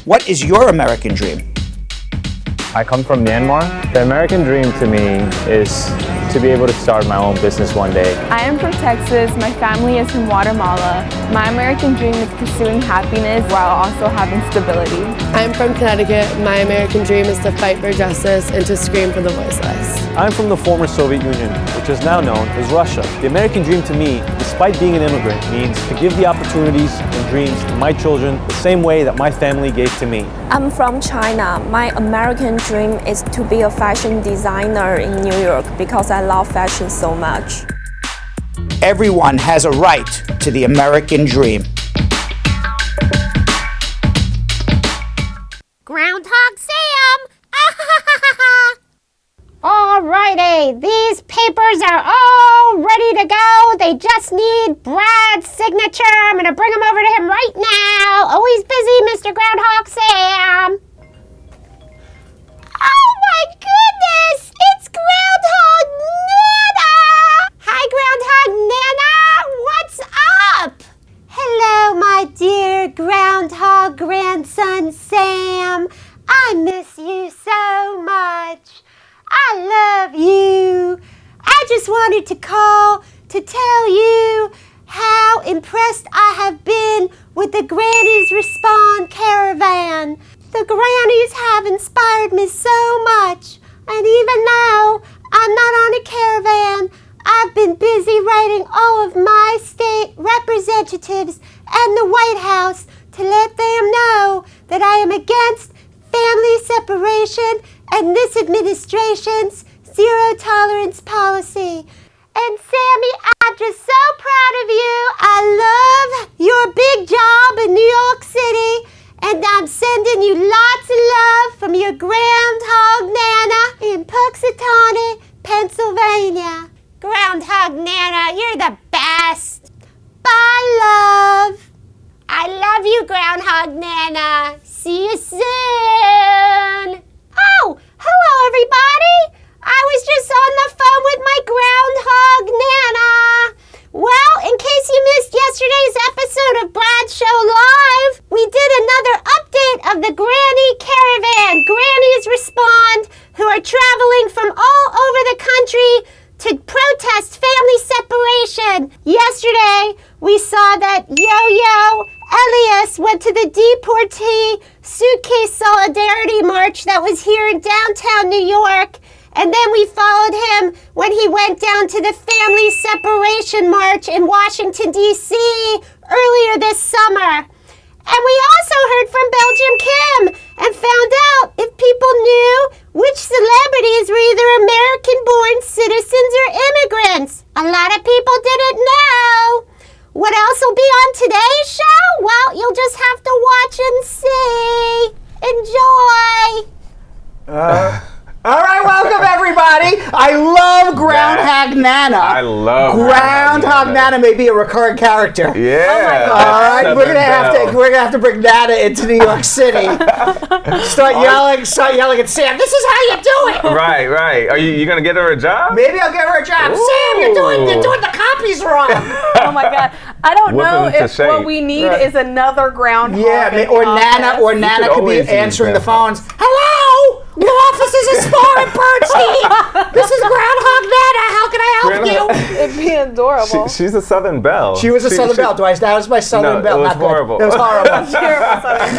What is your American dream? I come from Myanmar. The American dream to me is to be able to start my own business one day. I am from Texas. My family is from Guatemala. My American dream is pursuing happiness while also having stability. I'm from Connecticut. My American dream is to fight for justice and to scream for the voiceless. I'm from the former Soviet Union, which is now known as Russia. The American dream to me, despite being an immigrant, means to give the opportunities and dreams to my children the same way that my family gave to me. I'm from China. My American dream is to be a fashion designer in New York because I love fashion so much. Everyone has a right to the American dream. Groundhog Sam! Alrighty, these papers are all ready to go. They just need Brad's signature. I'm gonna bring them over to him right now. Always busy, Mr. Groundhog Sam. Oh my goodness, it's Groundhog Nana! Hi, Groundhog Nana, what's up? Hello, my dear Groundhog grandson Sam. I miss you so much. I love you. I just wanted to call to tell you how impressed I have been with the Grannies Respond caravan. The Grannies have inspired me so much. And even though I'm not on a caravan, I've been busy writing all of my state representatives and the White House to let them know that I am against family separation and this administration's zero tolerance policy. And Sammy, I'm just so proud of you. I love your big job in New York City. And I'm sending you lots of love from your Groundhog Nana in Puxatawny, Pennsylvania. Groundhog Nana, you're the best. Bye, love. I love you, Groundhog Nana. See you soon. Oh, hello, everybody. I was just on the phone with my Groundhog Nana. Well, in case you missed yesterday's episode of Brad's Show Live, we did another update of the Granny Caravan, Grannies Respond, who are traveling from all over the country to protest family separation. Yesterday, we saw that Yo-Yo Elias went to the Deportee Suitcase Solidarity March that was here in downtown New York. And then we followed him when he went down to the Family Separation March in Washington, D.C. earlier this summer. And we also heard from Belgium Kim and found out if people knew which celebrities were either American-born citizens or immigrants. A lot of people didn't know. What else will be on today's show? Well, you'll just have to watch and see. Enjoy. All right, welcome everybody. I love Groundhog Nana. I love Groundhog Nana. May be a recurring character. Yeah. Oh my God. All right, we're gonna have to bring Nana into New York City. Start yelling at Sam. This is how you do it. Right. Are you gonna get her a job? Maybe I'll get her a job. Ooh. Sam, you're doing the copies wrong. Oh my God. I don't know if what we need is another groundhog. Yeah, or Nana could be answering the phones. Hello. The offices of Spar and Bernstein. This is Groundhog Nana. How can I help you? It'd be adorable. She's a Southern Belle. She was a Southern Belle. That was my Southern Belle. It was Not horrible. Good. It was horrible. Terrible Southern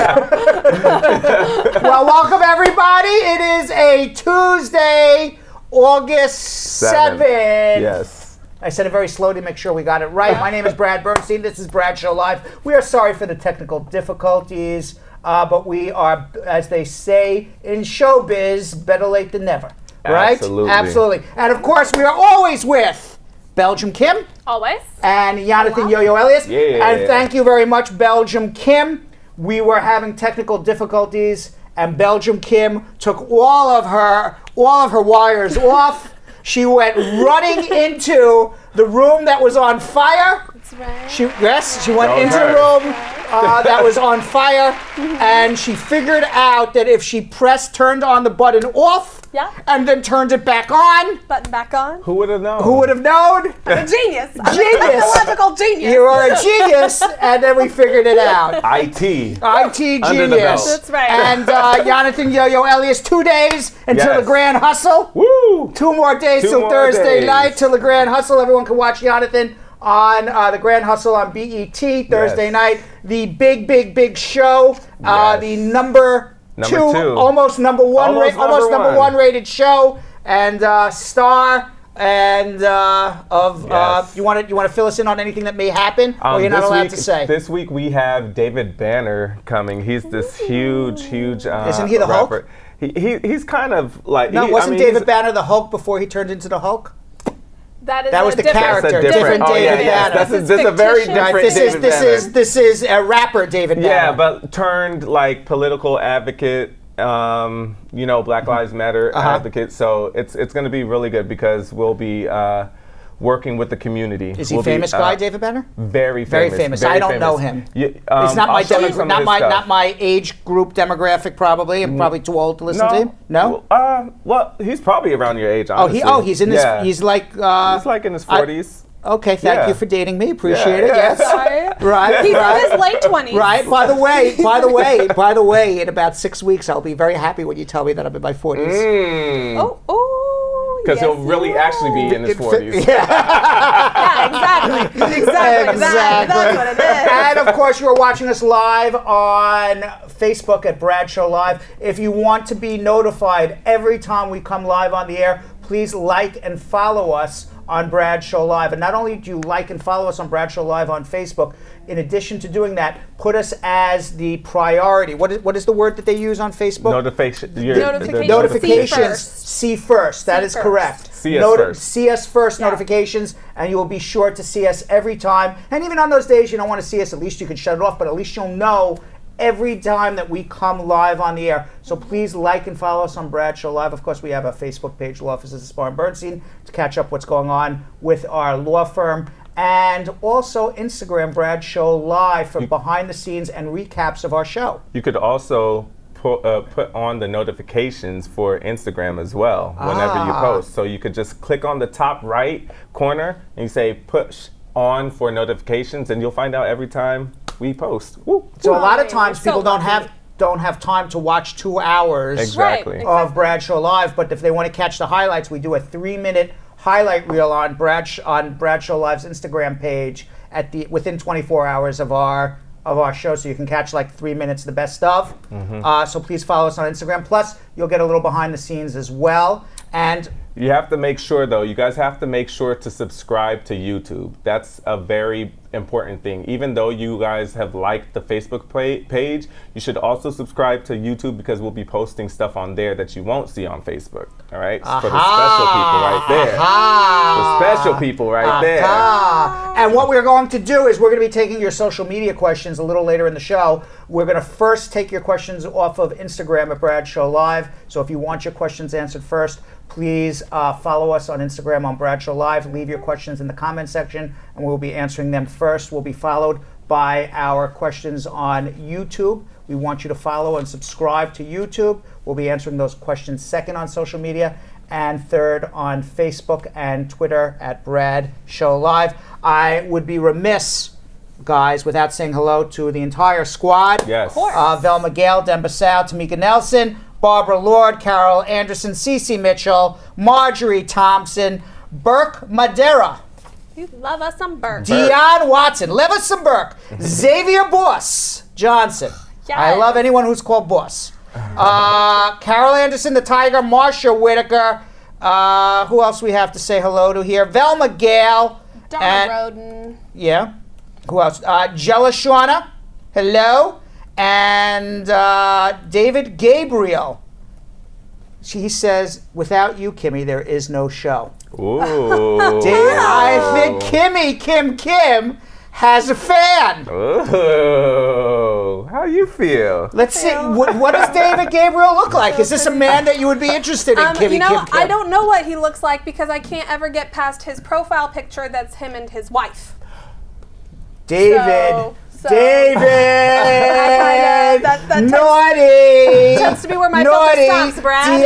Belle. Well, welcome everybody. It is a Tuesday, August 7th. Yes. I said it very slowly to make sure we got it right. My name is Brad Bernstein. This is Brad Show Live. We are sorry for the technical difficulties. But we are, as they say in showbiz, better late than never. Right? Absolutely. And of course, we are always with Belgium Kim. Always. And Yonathan Yo-Yo Elias. Yeah. And thank you very much, Belgium Kim. We were having technical difficulties, and Belgium Kim took all of her wires off. She went running into the room that was on fire. That's right. She went into the room. that was on fire, and she figured out that if she turned on the button off, and then turned it back on. Button back on. Who would have known? Who would have known? I'm a genius. I'm Genius. a technological genius. You are a genius, and then we figured it out. IT. IT Under the genius. belt. That's right. And Yonathan Yo-Yo Elias, 2 days until Yes. the Grand Hustle. Woo! 2 more days 2 till more Thursday days. night till the Grand Hustle. Everyone can watch Yonathan on the Grand Hustle on BET Thursday Yes. night. The big show. Yes. The number two, almost number one, Almost number number one rated show, and star. And Yes. you want to fill us in on anything that may happen, or you're not this allowed week- to say? This week we have David Banner coming. He's this huge. Isn't he the Hulk? rapper. He's kind of like. No, wasn't he's- David Banner the Hulk before he turned into the Hulk? That was the different- character. That's a Different oh, David yeah, Banner. This is a very fictitious. different This David Banner. this is a rapper David Banner. Yeah, but turned like political advocate. Black Lives Matter advocate. So it's going to be really good because we'll be working with the community. Is he a famous guy, David Banner? Very Very famous. famous. Very I don't famous. know him. It's It's not my demographic. not my age group demographic. Probably, I'm probably too old to listen to him. No. Well, he's probably around your age. Oh, Honestly. he's in his. Yeah. He's like. He's like in his 40s. Okay, thank Yeah. you for dating me. Appreciate it. Yeah. Yes. Right. He's right. in his late 20s. Right. By the way, in about 6 weeks, I'll be very happy when you tell me that I'm in my 40s. Oh. Because yes, he'll really you actually be in his 40s. Yeah, exactly. Exactly. That's what it is. And of course, you are watching us live on Facebook at Brad Show Live. If you want to be notified every time we come live on the air, please like and follow us on Brad Show Live. And not only do you like and follow us on Brad Show Live on Facebook, in addition to doing that, put us as the priority. What is the word that they use on Facebook? Notifications. See first. That is correct. See us first. See us first notifications, and you will be sure to see us every time. And even on those days you don't want to see us, at least you can shut it off, but at least you'll know every time that we come live on the air. So please like and follow us on Brad Show Live. Of course, we have a Facebook page, Law Offices of Spar and Bernstein, to catch up what's going on with our law firm. And also Instagram, Brad Show Live, for behind the scenes and recaps of our show. You could also put on the notifications for Instagram as well whenever you post. So you could just click on the top right corner and you say push on for notifications, and you'll find out every time we post. Woo. So a lot of times people don't have time to watch 2 hours Exactly. of Brad Show Live, but if they want to catch the highlights, we do a 3-minute highlight reel on Brad Show Live's Instagram page within 24 hours of our show, so you can catch like 3 minutes of the best stuff. So please follow us on Instagram. Plus, you'll get a little behind the scenes as well. And you have to make sure, though, you guys have to make sure to subscribe to YouTube. That's a very important thing. Even though you guys have liked the Facebook page, you should also subscribe to YouTube, because we'll be posting stuff on there that you won't see on Facebook. All right? For the special people right there. The special people right there. And what we're going to do is we're going to be taking your social media questions a little later in the show. We're going to first take your questions off of Instagram at Brad Show Live. So if you want your questions answered first, please follow us on Instagram on Brad Show Live. Leave your questions in the comment section, and we'll be answering them first. We'll be followed by our questions on YouTube. We want you to follow and subscribe to YouTube. We'll be answering those questions second on social media, and third on Facebook and Twitter at Brad Show Live. I would be remiss, guys, without saying hello to the entire squad. Yes. Velma Gale, Denver Sal, Tamika Nelson, Barbara Lord, Carol Anderson, Cece Mitchell, Marjorie Thompson, Burke Madera, You love us some Burke. Dion Watson, Levison Burke, Xavier Boss Johnson. Yes. I love anyone who's called Boss. Carol Anderson, the Tiger, Marsha Whitaker. Who else we have to say hello to here? Velma Gale. Donna Roden. Yeah. Who else? Jella Shauna. Hello. And David Gabriel. He says, without you, Kimmy, there is no show. Ooh. I think Kim has a fan. Ooh. How you feel? Let's see. What does David Gabriel look like? Is this a man that you would be interested in, Kimmy? Kim? I don't know what he looks like, because I can't ever get past his profile picture that's him and his wife. David. So David! that Naughty! tends to be where my filter stops, Brad.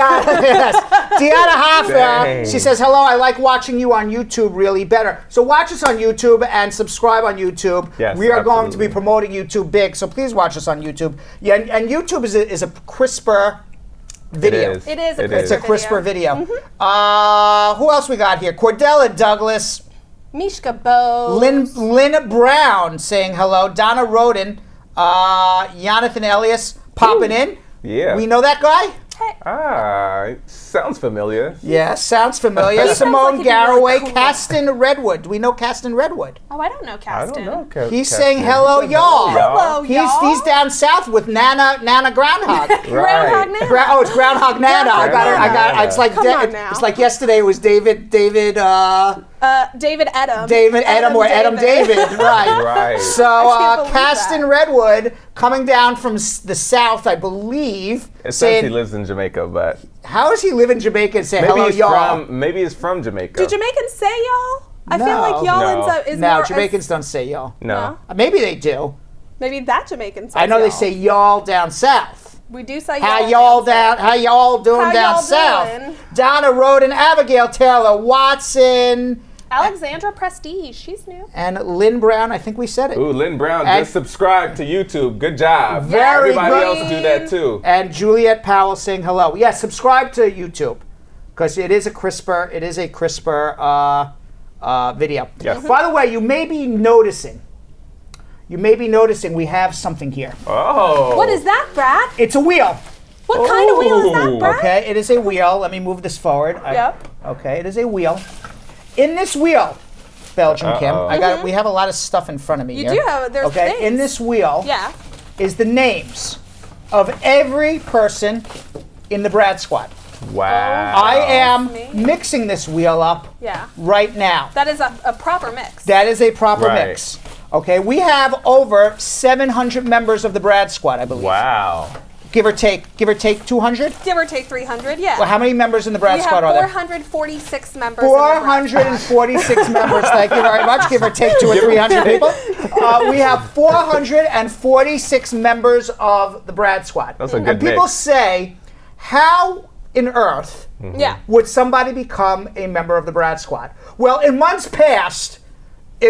Deanna Hoffa, Dang. she says, hello, I like watching you on YouTube really better. So watch us on YouTube and subscribe on YouTube. Yes, we are going to be absolutely. promoting YouTube big, so please watch us on YouTube. Yeah, and YouTube is a crisper video. It is. It is a It's a crisper video. Who else we got here? Cordella Douglas. Mishka Bose. Lynn Brown saying hello. Donna Roden. Yonathan Elias popping in. Yeah. We know that guy? Sounds familiar. Yeah, sounds familiar. He sounds Simone like he'd be Garraway, really cool. Caston Redwood. Do we know Caston Redwood? Oh, I don't know I Caston. don't know. He's saying hello, y'all. Hello, y'all. He's down south with Nana Groundhog. Groundhog Nana. Oh, it's Groundhog Nana. I got it. It's like Come on now. it's like yesterday. It was David David Edom. or Edom David. Right. Right. So can't believe Caston that. Redwood coming down from the south, I believe. It says saying, he lives in Jamaica, but how does he live in Jamaica and say maybe hello, he's y'all? from Jamaica. Do Jamaicans say y'all? I feel No. like y'all No. ends up is No, more Jamaicans don't say y'all. No. Maybe they do. Maybe that Jamaican says I know they y'all. say y'all down south. We do say How y'all. How y'all doing How down y'all south? doing? Donna Roden, Abigail Taylor, Watson, Alexandra Prestige, she's new. and Lynn Brown. I think we said it. Ooh, Lynn Brown, And- just subscribe to YouTube. Good job. Very Everybody good. else do that too. And Juliet Powell saying hello. Yeah, subscribe to YouTube because it is a crisper. It is a crisper video. Yes. By the way, you may be noticing we have something here. Oh. What is that, Brad? It's a wheel. What kind of wheel is that, Brad? Okay, it is a wheel. Let me move this forward. Yep. Okay, it is a wheel. In this wheel, Belgian Kim, we have a lot of stuff in front of me You here. do have there's Okay, things. in this wheel Yeah. is the names of every person in the Brad Squad. Wow. I am me. mixing this wheel up Yeah. right now. That is a proper mix. That is a proper Right. mix. Okay, we have over 700 members of the Brad Squad, I believe. Wow. Give or take 200? Give or take 300, yeah. Well, how many members in the Brad we Squad have are there? 446 members. in the Brad Squad. 446 members. Thank you very much. Give or take 200 or 300 people. We have 446 members of the Brad Squad. That's a good And people mix. say, how in earth Yeah. would somebody become a member of the Brad Squad? Well, in months past,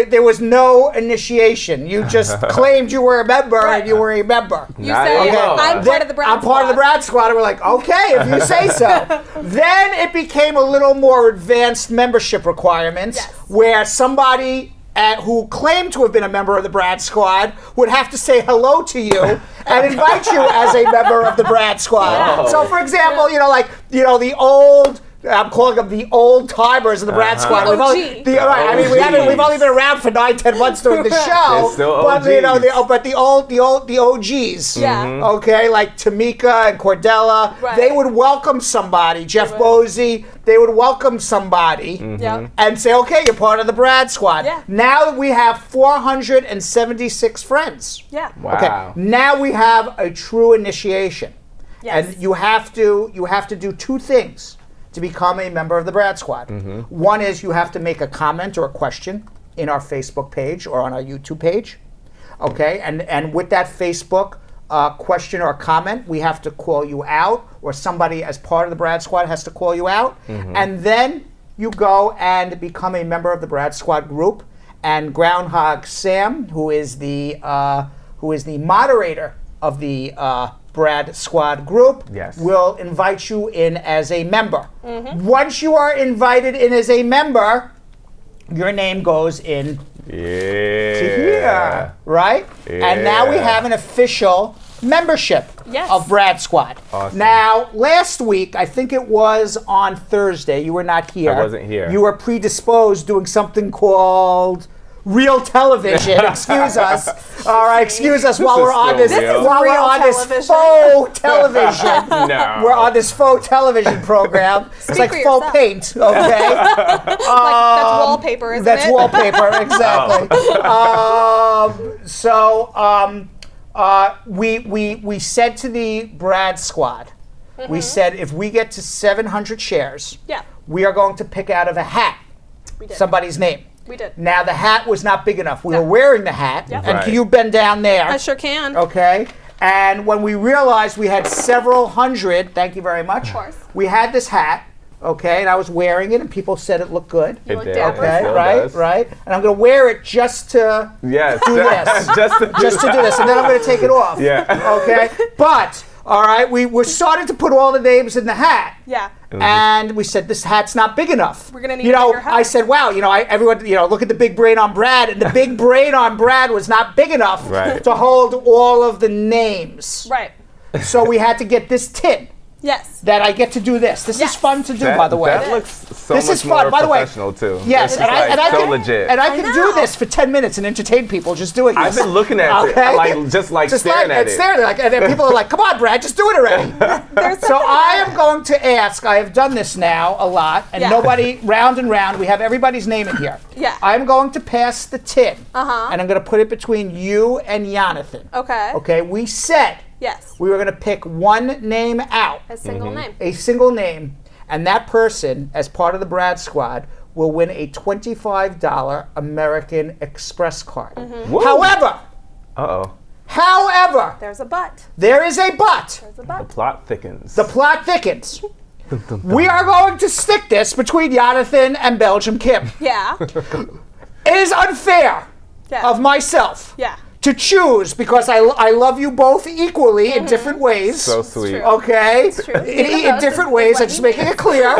there was no initiation. You just claimed you were a member and you were a member. You Not say, anymore. I'm part of the Brad I'm part of the Squad. Brad Squad. And we're like, okay, if you say so. Then it became a little more advanced membership requirements Yes. where somebody who claimed to have been a member of the Brad Squad would have to say hello to you and invite you as a member of the Brad Squad. Yeah. So, for example, the old. I'm calling them the old timers of the Brad Squad. We've only, OG. we've only been around for 9-10 months doing the show. They're still but OGs. the OGs. Yeah. Okay, like Tamika and Cordella, Right. they would welcome somebody. Jeff Bosey, they would welcome somebody Yeah. and say, okay, you're part of the Brad Squad. Yeah. Now we have 476 friends. Yeah. Wow. Okay, now we have a true initiation. Yes. And you have to do two things to become a member of the Brad Squad. One is you have to make a comment or a question in our Facebook page or on our YouTube page. Okay, and with that Facebook question or comment, we have to call you out, or somebody as part of the Brad Squad has to call you out, and then you go and become a member of the Brad Squad group. And Groundhog Sam, who is the moderator of the Brad Squad group, Yes. will invite you in as a member. Once you are invited in as a member, your name goes in to here, right? And now we Yeah. have an official membership Yes. of Brad Squad. Awesome. Now, last week, I think it was on Thursday, you were not here. I wasn't here. You were predisposed doing something called real television. Excuse us. All right, excuse us while is we're on still this. real. While we're Real on this television. faux television. No. We're on this faux television program. It's like for faux yourself. paint, okay? That's wallpaper, isn't That's it? wallpaper, exactly. We said to the Brad Squad, we said if we get to 700 shares, Yeah. we are going to pick out of a hat We did. somebody's name. We did. Now the hat was not big enough. We were wearing the hat, and Right. you've been down there. I sure can. Okay. And when we realized we had several hundred, thank you very much. Of course. We had this hat, okay, and I was wearing it, and people said it looked good. You It look did. dapper. Okay, Still right, does. right. And I'm going to wear it just to Yes. do this. just to do this, and then I'm going to take it off. Yeah. Okay. But all right, we were starting to put all the names in the hat. Yeah. And we said, this hat's not big enough. We're gonna need you a know, bigger hat. I said, wow, you know, everyone, you know, look at the big brain on Brad, and the big brain on Brad was not big enough Right. to hold all of the names. Right. So we had to get this tin Yes. that I get to do this. This Yes. is fun to do, by the way. That looks so This much is fun. more By the way, professional too. Yes, This and is, I so can, legit. and I can do know. this for 10 minutes and entertain people just doing this. I've been looking at it, like just staring at it. Staring like, and then people are like, "Come on, Brad, just do it already." So I am going to ask. I have done this now a lot, and Yeah. nobody round and round. We have everybody's name in here. Yeah. I'm going to pass the tin, Uh-huh. and I'm going to put it between you and Yonathan. Okay. Okay. We said Yes. we were going to pick one name out, A single name. a single name, and that person, as part of the Brad Squad, will win a $25 American Express card. Mm-hmm. However, There's a but. there is a but. There's a The but. plot thickens. The plot thickens. We are going to stick this between Yonathan and Belgium Kim. Yeah. It is unfair Yeah. of myself Yeah. to choose because I love you both equally in different ways. so sweet. true. Okay? true. In different ways. I'm just making it clear.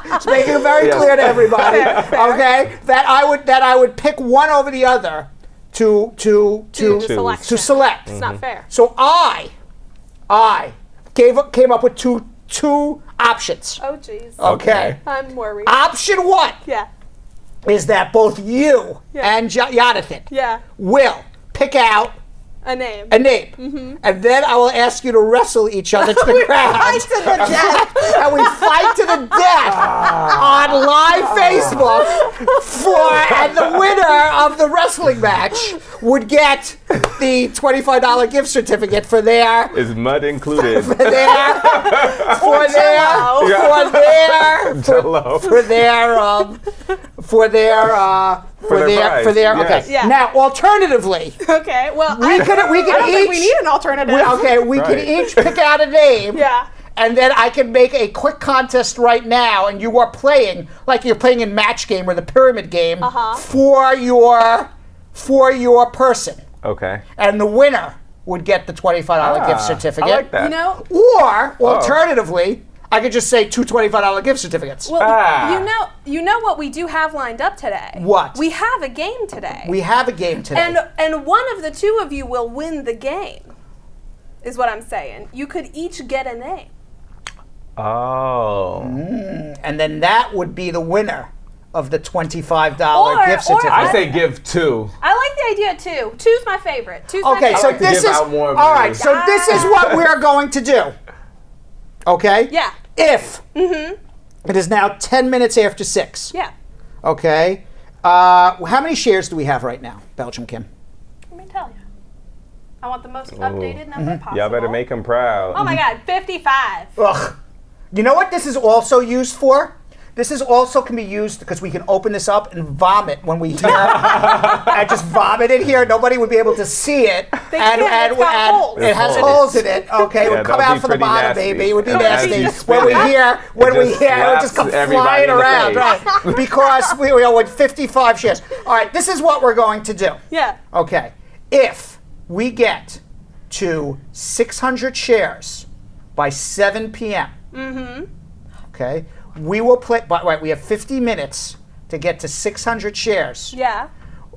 Just making it very Yes. clear to everybody. Fair. Okay? That I would pick one over the other to The selection. to select. It's not fair. So I came up with two options. Oh, jeez. Okay. I'm worried. Option one Yeah. is that both you Yeah. and Yonathan Yeah. will pick out A name. a name, and then I will ask you to wrestle each other to the ground. Fight to the death. And we fight to the death on live Facebook and the winner of the wrestling match would get the $25 gift certificate for their Is mud included? for their okay. Yes. Yeah. Now, alternatively, Okay. Well, we could I don't each think we need an alternative. we Right. can each pick out a name. Yeah. And then I can make a quick contest right now, and you are playing like you're playing in Match Game or the Pyramid Game for your person, Okay. and the winner would get the $25 gift I certificate. like that. You know. Or alternatively, I could just say two $25 gift certificates. Well, you know what we do have lined up today. What? We have a game today. We have a game today. and one of the two of you will win the game. Is what I'm saying. You could each get a name. Oh. And then that would be the winner of the $25 gift Or- certificate. I say give two. I like the idea too. Two's my favorite. Two's my Okay, favorite. so like to this give is out more all right. money. So this is what we're going to do. Okay. Yeah. If it is now 10 minutes after 6. Yeah. Okay. How many shares do we have right now, Belgium Kim? Let me tell you. I want the most updated number possible. Y'all better make him proud. Oh my God, 55. Ugh. You know what this is also used for? This is also can be used because we can open this up and vomit when we hear and just vomit in here. Nobody would be able to see it. can't. It's got holes. It has There's holes in it. Okay, it Yeah, would come that would out be from the pretty bottom, nasty. baby. It would be As nasty. you spin When we it, hear, it would just come slaps everybody flying in the around, face. right? Because we are with 55 shares. All right, this is what we're going to do. Yeah. Okay, if we get to 600 shares by 7 p.m. Okay, we will play. But right, we have 50 minutes to get to 600 shares. Yeah.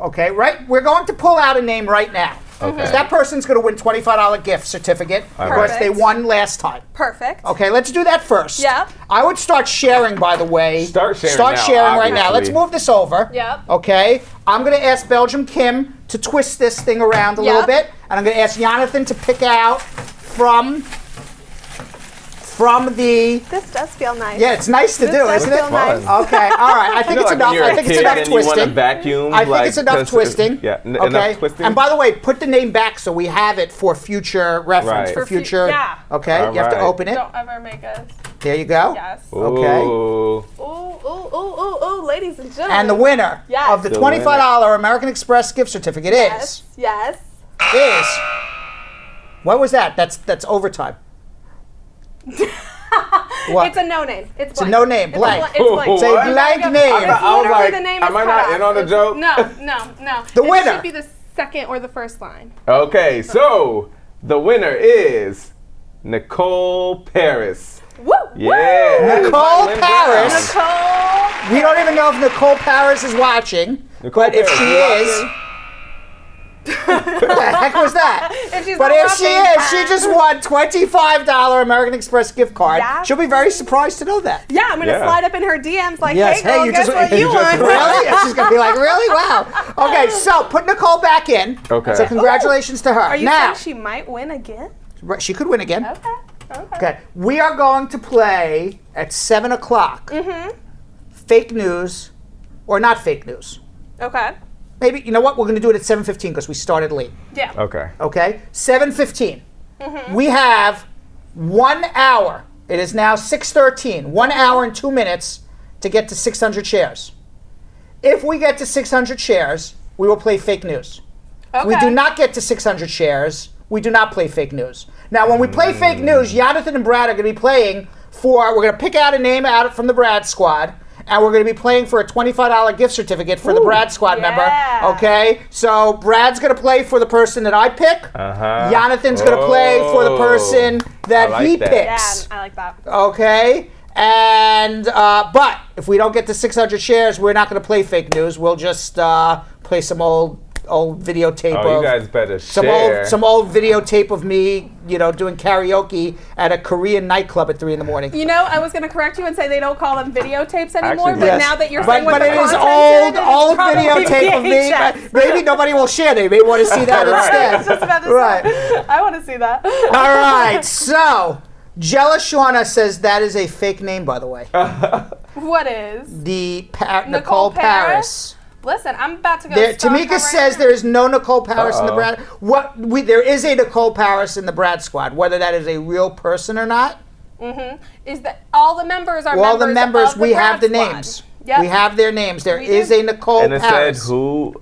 Okay, right? We're going to pull out a name right now. Okay. So that person's going to win $25 gift certificate because they Perfect. won last time. Perfect. Okay, let's do that first. Yeah. I would start sharing, by the way. Start sharing Start now, sharing right now. Let's obviously. move this over. Yep. Okay. I'm going to ask Belgium Kim to twist this thing around a little Yep. bit. And I'm going to ask Yonathan to pick out from the... This does feel nice. Yeah, it's nice to This do, does isn't it? feel nice. Okay, all right. I think it's like enough. when you're I a think it's kid enough and you want to twisting. vacuum. I think like, it's enough 'cause twisting. Yeah, Okay. enough twisting. And by the way, put the name back so we have it for future reference. Right. For future. yeah. Okay. All you have to right. open it. Don't ever make us. There you go. Yes. Okay. Ooh, ladies and gentlemen. And the winner Yes. of the $25 American Express gift certificate Yes. is. What was that? That's overtime. What? It's a no name. It's a no name. Blank. It's blank. It's a blank name. I was literally like, the name am is I cut not out. in on the joke? No. The It winner. should be the second or the first line. Okay, so the winner is Nicole Paris. Woo! Yeah. Nicole Lynn Paris. Brown. We don't even know if Nicole Paris is watching, Nicole but if Paris, she you is, watching? what the heck was that? If she's But not if she watching, is, she just won $25 American Express gift card. Yeah. She'll be very surprised to know that. Yeah, I'm gonna Yeah. slide up in her DMs like, Yes, hey, girl, you guess just what you won? Really? And she's gonna be like, really? Wow. Okay, so put Nicole back in. Okay. So congratulations to her. Are you now, saying she might win again? she could win again. Okay. Okay, we are going to play at 7 o'clock. Mm-hmm. Fake news or not fake news. Okay. Maybe, you know what? We're going to do it at 7:15 because we started late. Yeah. Okay. Okay? 7:15. Mm-hmm. We have 1 hour. It is now 6:13. 1 hour and 2 minutes to get to 600 shares. If we get to 600 shares, we will play fake news. Okay. We do not get to 600 shares. We do not play fake news. Now, when we play fake news, Yonathan and Brad are going to be playing for, we're going to pick out a name out from the Brad squad, and we're going to be playing for a $25 gift certificate for the Brad squad member. Okay? So, Brad's going to play for the person that I pick. Yonathan's going to play for the person that he picks. Yeah, I like that. Okay? And, but if we don't get to 600 shares, we're not going to play fake news. We'll just play some old videotape Oh, of you guys better some share. old videotape of me, doing karaoke at a Korean nightclub at 3 a.m. You know, I was going to correct you and say they don't call them videotapes anymore, Actually, but yes. now that you're but saying what it the is content old probably videotape of me. VHS. But maybe nobody will share. They may want to see that I was instead. just about to Right. say, I want to see that. All right. So, Jealous Shauna says that is a fake name, by the way. What is? The Nicole Paris. Listen, I'm about to go. Tamika says there is no Nicole Paris in the Brad. There is a Nicole Paris in the Brad squad. Whether that is a real person or not. Mm-hmm. Is that all the members are All members the members, of the we Brad have the squad. names. Yep. We have their names. There We is do. a Nicole And it Paris. said who?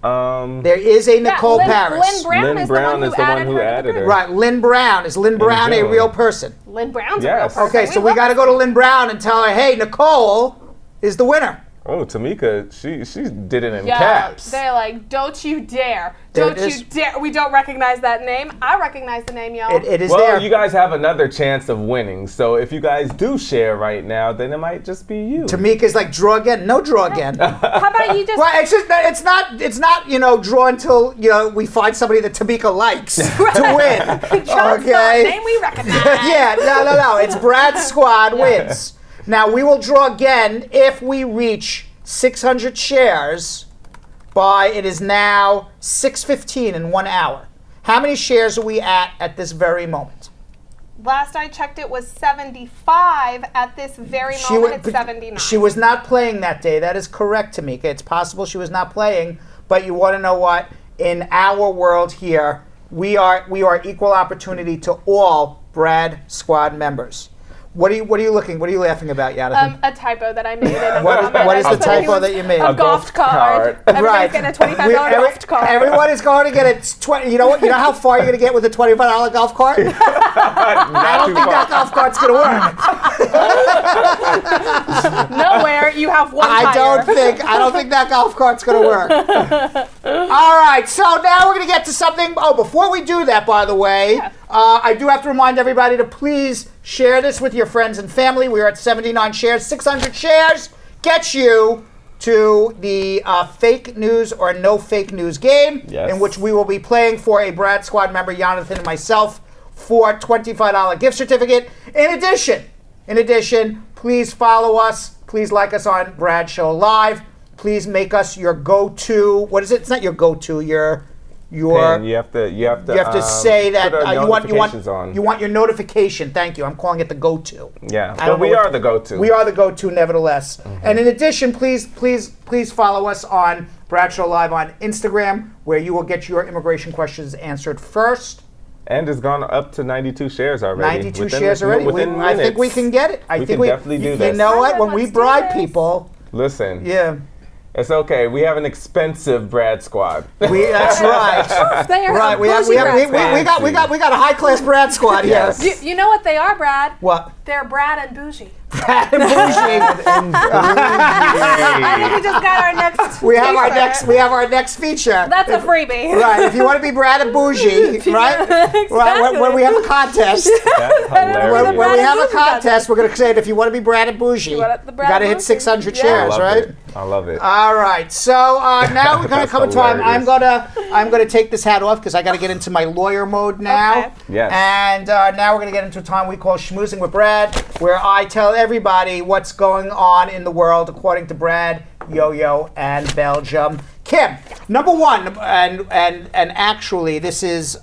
There is a Nicole Lynn, Paris. Lynn Brown Lynn is Brown the is the one who added her. Right, Lynn Brown. Is Lynn Brown a June. real person? Lynn Brown's a Yes. real person. Okay, so we got to go to Lynn Brown and tell her, hey, Nicole is the winner. Oh, Tamika, she did it in Yeah, caps. they're like, don't you dare. There Don't it is. you dare. We don't recognize that name. I recognize the name, y'all. It is Well, there. you guys have another chance of winning. So if you guys do share right now, then it might just be you. Tamika's like, draw again. No draw again. How about you just... Well, it's not draw until we find somebody that Tamika likes to win. John's Okay. name we recognize. Yeah, no. It's Brad's squad wins. Now we will draw again if we reach 600 shares by, it is now 6:15 in 1 hour. How many shares are we at this very moment? Last I checked, it was 75. At this very moment, it's 79. She was not playing that day. That is correct, Tamika. It's possible she was not playing, but you want to know what? In our world here, we are equal opportunity to all Brad squad members. What are you laughing about, Yonathan? A typo that I made in a What comment. is I the said he typo was that you made? A golf card. Everybody's getting a $25 golf card. Everyone is going to get a You know what? You know how far you're going to get with a $25 golf cart? I don't think that golf cart's going to work. Nowhere. You have one I tire. don't think that golf cart's going to work. All right, so now we're going to get to something. Oh, before we do that, by the way, I do have to remind everybody to please share this with your friends and family. We are at 79 shares. 600 shares gets you to the fake news or no fake news game, in which we will be playing for a Brad Squad member, Yonathan and myself, for a $25 gift certificate. In addition, please follow us. Please like us on Brad Show Live. Please make us your go-to. What is it? It's not your go-to. Your you have to say that you want your notification. Thank you. I'm calling it the go-to. Yeah, but we are the go-to. We are the go-to, nevertheless. And in addition, please follow us on Brad Show Live on Instagram, where you will get your immigration questions answered first. And it's gone up to 92 shares already. 92 shares already. I think we can get it. We can definitely do this. You know what? When we bribe people, listen. Yeah. It's okay. We have an expensive Brad squad. That's right. They are right. We got a high class Brad squad here. Yes. You know what they are, Brad? What? They're Brad and Bougie. Brad and Bougie. I think we just got our next. We have our next feature. That's a freebie. Right. If you want to be Brad and Bougie, right? Exactly. Right. When we have a contest. That's hilarious. When we have a contest, we're going to say that if you want to be Brad and Bougie, you got to hit 600 shares, right? I love it. All right. So now we're going to come to time. I'm gonna take this hat off because I got to get into my lawyer mode now. Okay. Yes. And now we're going to get into a time we call Schmoozing with Brad, where I tell everybody what's going on in the world according to Brad, Yo-Yo, and Belgium. Kim, number one, and actually this was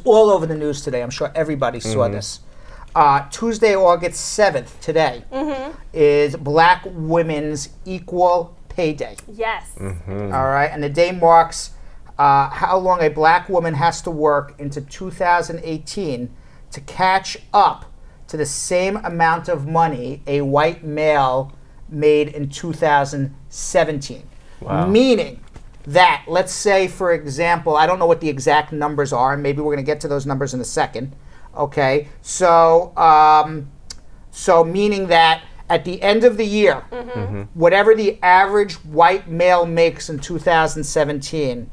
all over the news today. I'm sure everybody saw this. Tuesday, August 7th, today, is Black Women's Equal Pay Day. Yes. All right, and the day marks how long a black woman has to work into 2018 to catch up to the same amount of money a white male made in 2017. Wow. Meaning that, let's say, for example, I don't know what the exact numbers are, and maybe we're going to get to those numbers in a second. Okay, so meaning that at the end of the year, whatever the average white male makes in 2017,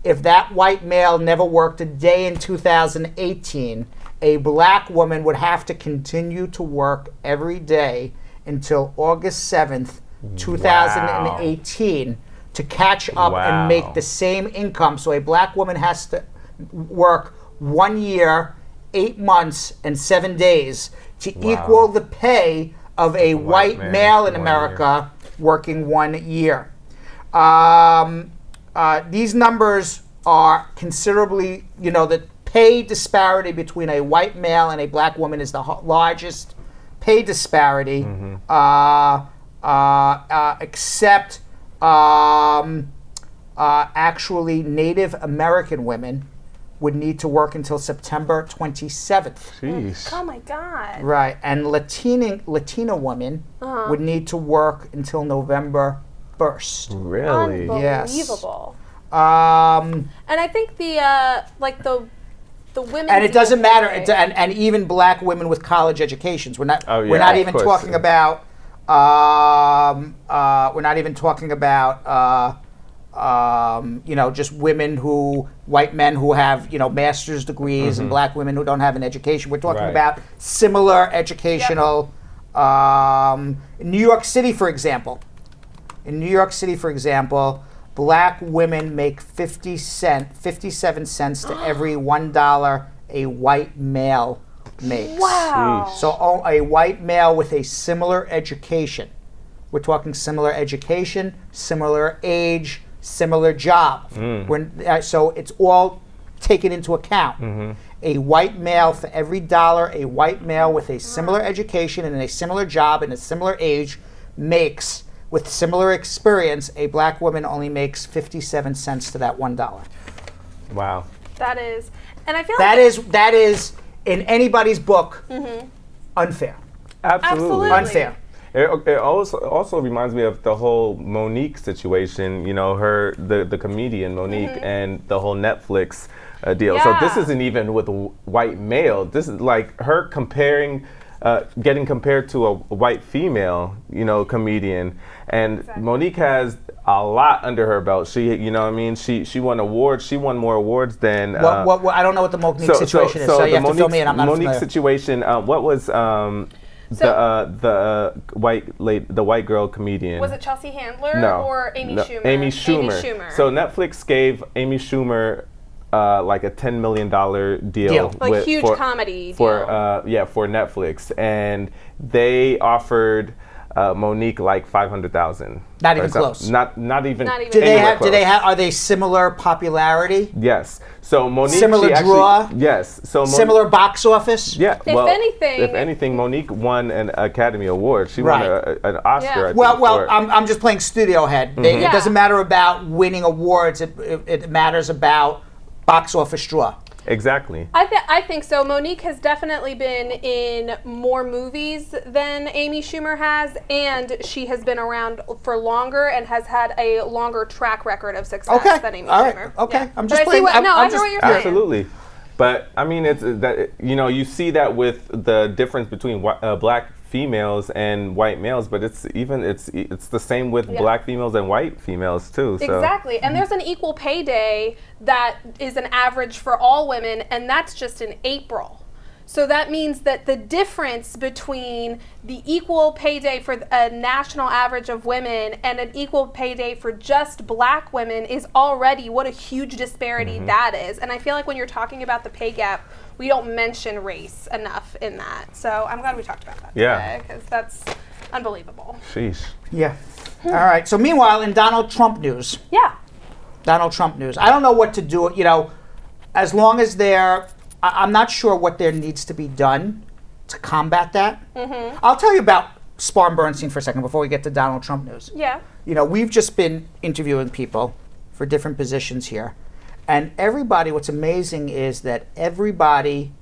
if that white male never worked a day in 2018, a black woman would have to continue to work every day until August 7th, 2018 to catch up and make the same income. So a black woman has to work 1 year, 8 months, and 7 days to equal the pay of a white male in America working 1 year. These numbers are considerably, the pay disparity between a white male and a black woman is the largest pay disparity, except actually Native American women would need to work until September 27th. Jeez. Oh my God. Right, and Latina women would need to work until November 1st. Really? Unbelievable. And I think the women. And it doesn't matter. And even black women with college educations. We're not. We're not even talking about. We're not even talking about. Just white men who have master's degrees and black women who don't have an education. We're talking about similar educational. In New York City, for example. Black women make 57 cents to every $1 a white male makes. Wow. So a white male with a similar education, we're talking similar education, similar age, similar job. So it's all taken into account. A white male, for every dollar a white male with a similar education and a similar job and a similar age makes, with similar experience, a black woman only makes 57 cents to that $1. Wow. That is, and I feel that is in anybody's book unfair. Absolutely. Unfair. It also reminds me of the whole Monique situation. The comedian Monique and the whole Netflix deal. Yeah. So this isn't even with a white male. This is like her getting compared to a white female, comedian. And Monique has a lot under her belt. She won awards. She won more awards than. What I don't know what the Monique situation is. So you have to fill me in. I'm not Monique familiar. situation. What was the white girl comedian? Was it Chelsea Handler or Amy Schumer? Amy Schumer. So Netflix gave Amy Schumer like a $10 million deal. Like huge comedy for Netflix, and they offered Monique like $500,000. Not even close. Not even. Do they have? Are they similar popularity? Yes. So Monique. Similar draw. Yes. So similar box office. Yeah. If anything, Monique won an Academy Award. She won an Oscar. I think, I'm just playing studio head. It doesn't matter about winning awards. It matters about box office draw. Exactly. I think so. Monique has definitely been in more movies than Amy Schumer has, and she has been around for longer and has had a longer track record of success than Amy Schumer. Okay. Yeah. I'm just But I see playing. I hear what you're saying. Absolutely. But I mean, it's that you see that with the difference between black females and white males, but it's the same with black females and white females too. So. Exactly, and there's an equal pay day that is an average for all women, and that's just in April. So that means that the difference between the equal pay day for a national average of women and an equal pay day for just black women is already what a huge disparity that is. And I feel like when you're talking about the pay gap, we don't mention race enough in that. So I'm glad we talked about that today, because that's unbelievable. Sheesh. Yeah. All right. So meanwhile, in Donald Trump news. Yeah. Donald Trump news. I don't know what to do. As long as I'm not sure what there needs to be done to combat that. I'll tell you about Spar and Bernstein for a second before we get to Donald Trump news. Yeah. We've just been interviewing people for different positions here. And what's amazing is that everybody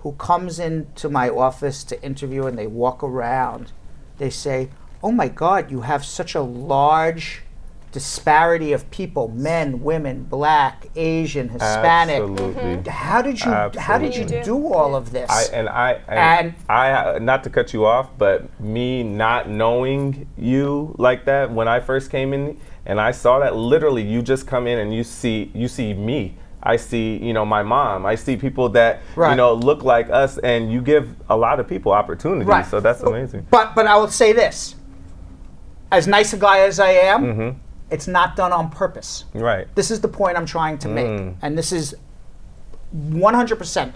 who comes into my office to interview and they walk around, they say, oh my God, you have such a large disparity of people, men, women, black, Asian, Hispanic. Absolutely. How did you do all of this? I not to cut you off, but me not knowing you like that when I first came in, and I saw that literally you just come in and you see me. I see, my mom. I see people that look like us, and you give a lot of people opportunities. Right. So that's amazing. But I will say this: as nice a guy as I am, it's not done on purpose. Right. This is the point I'm trying to make. And this is 100%.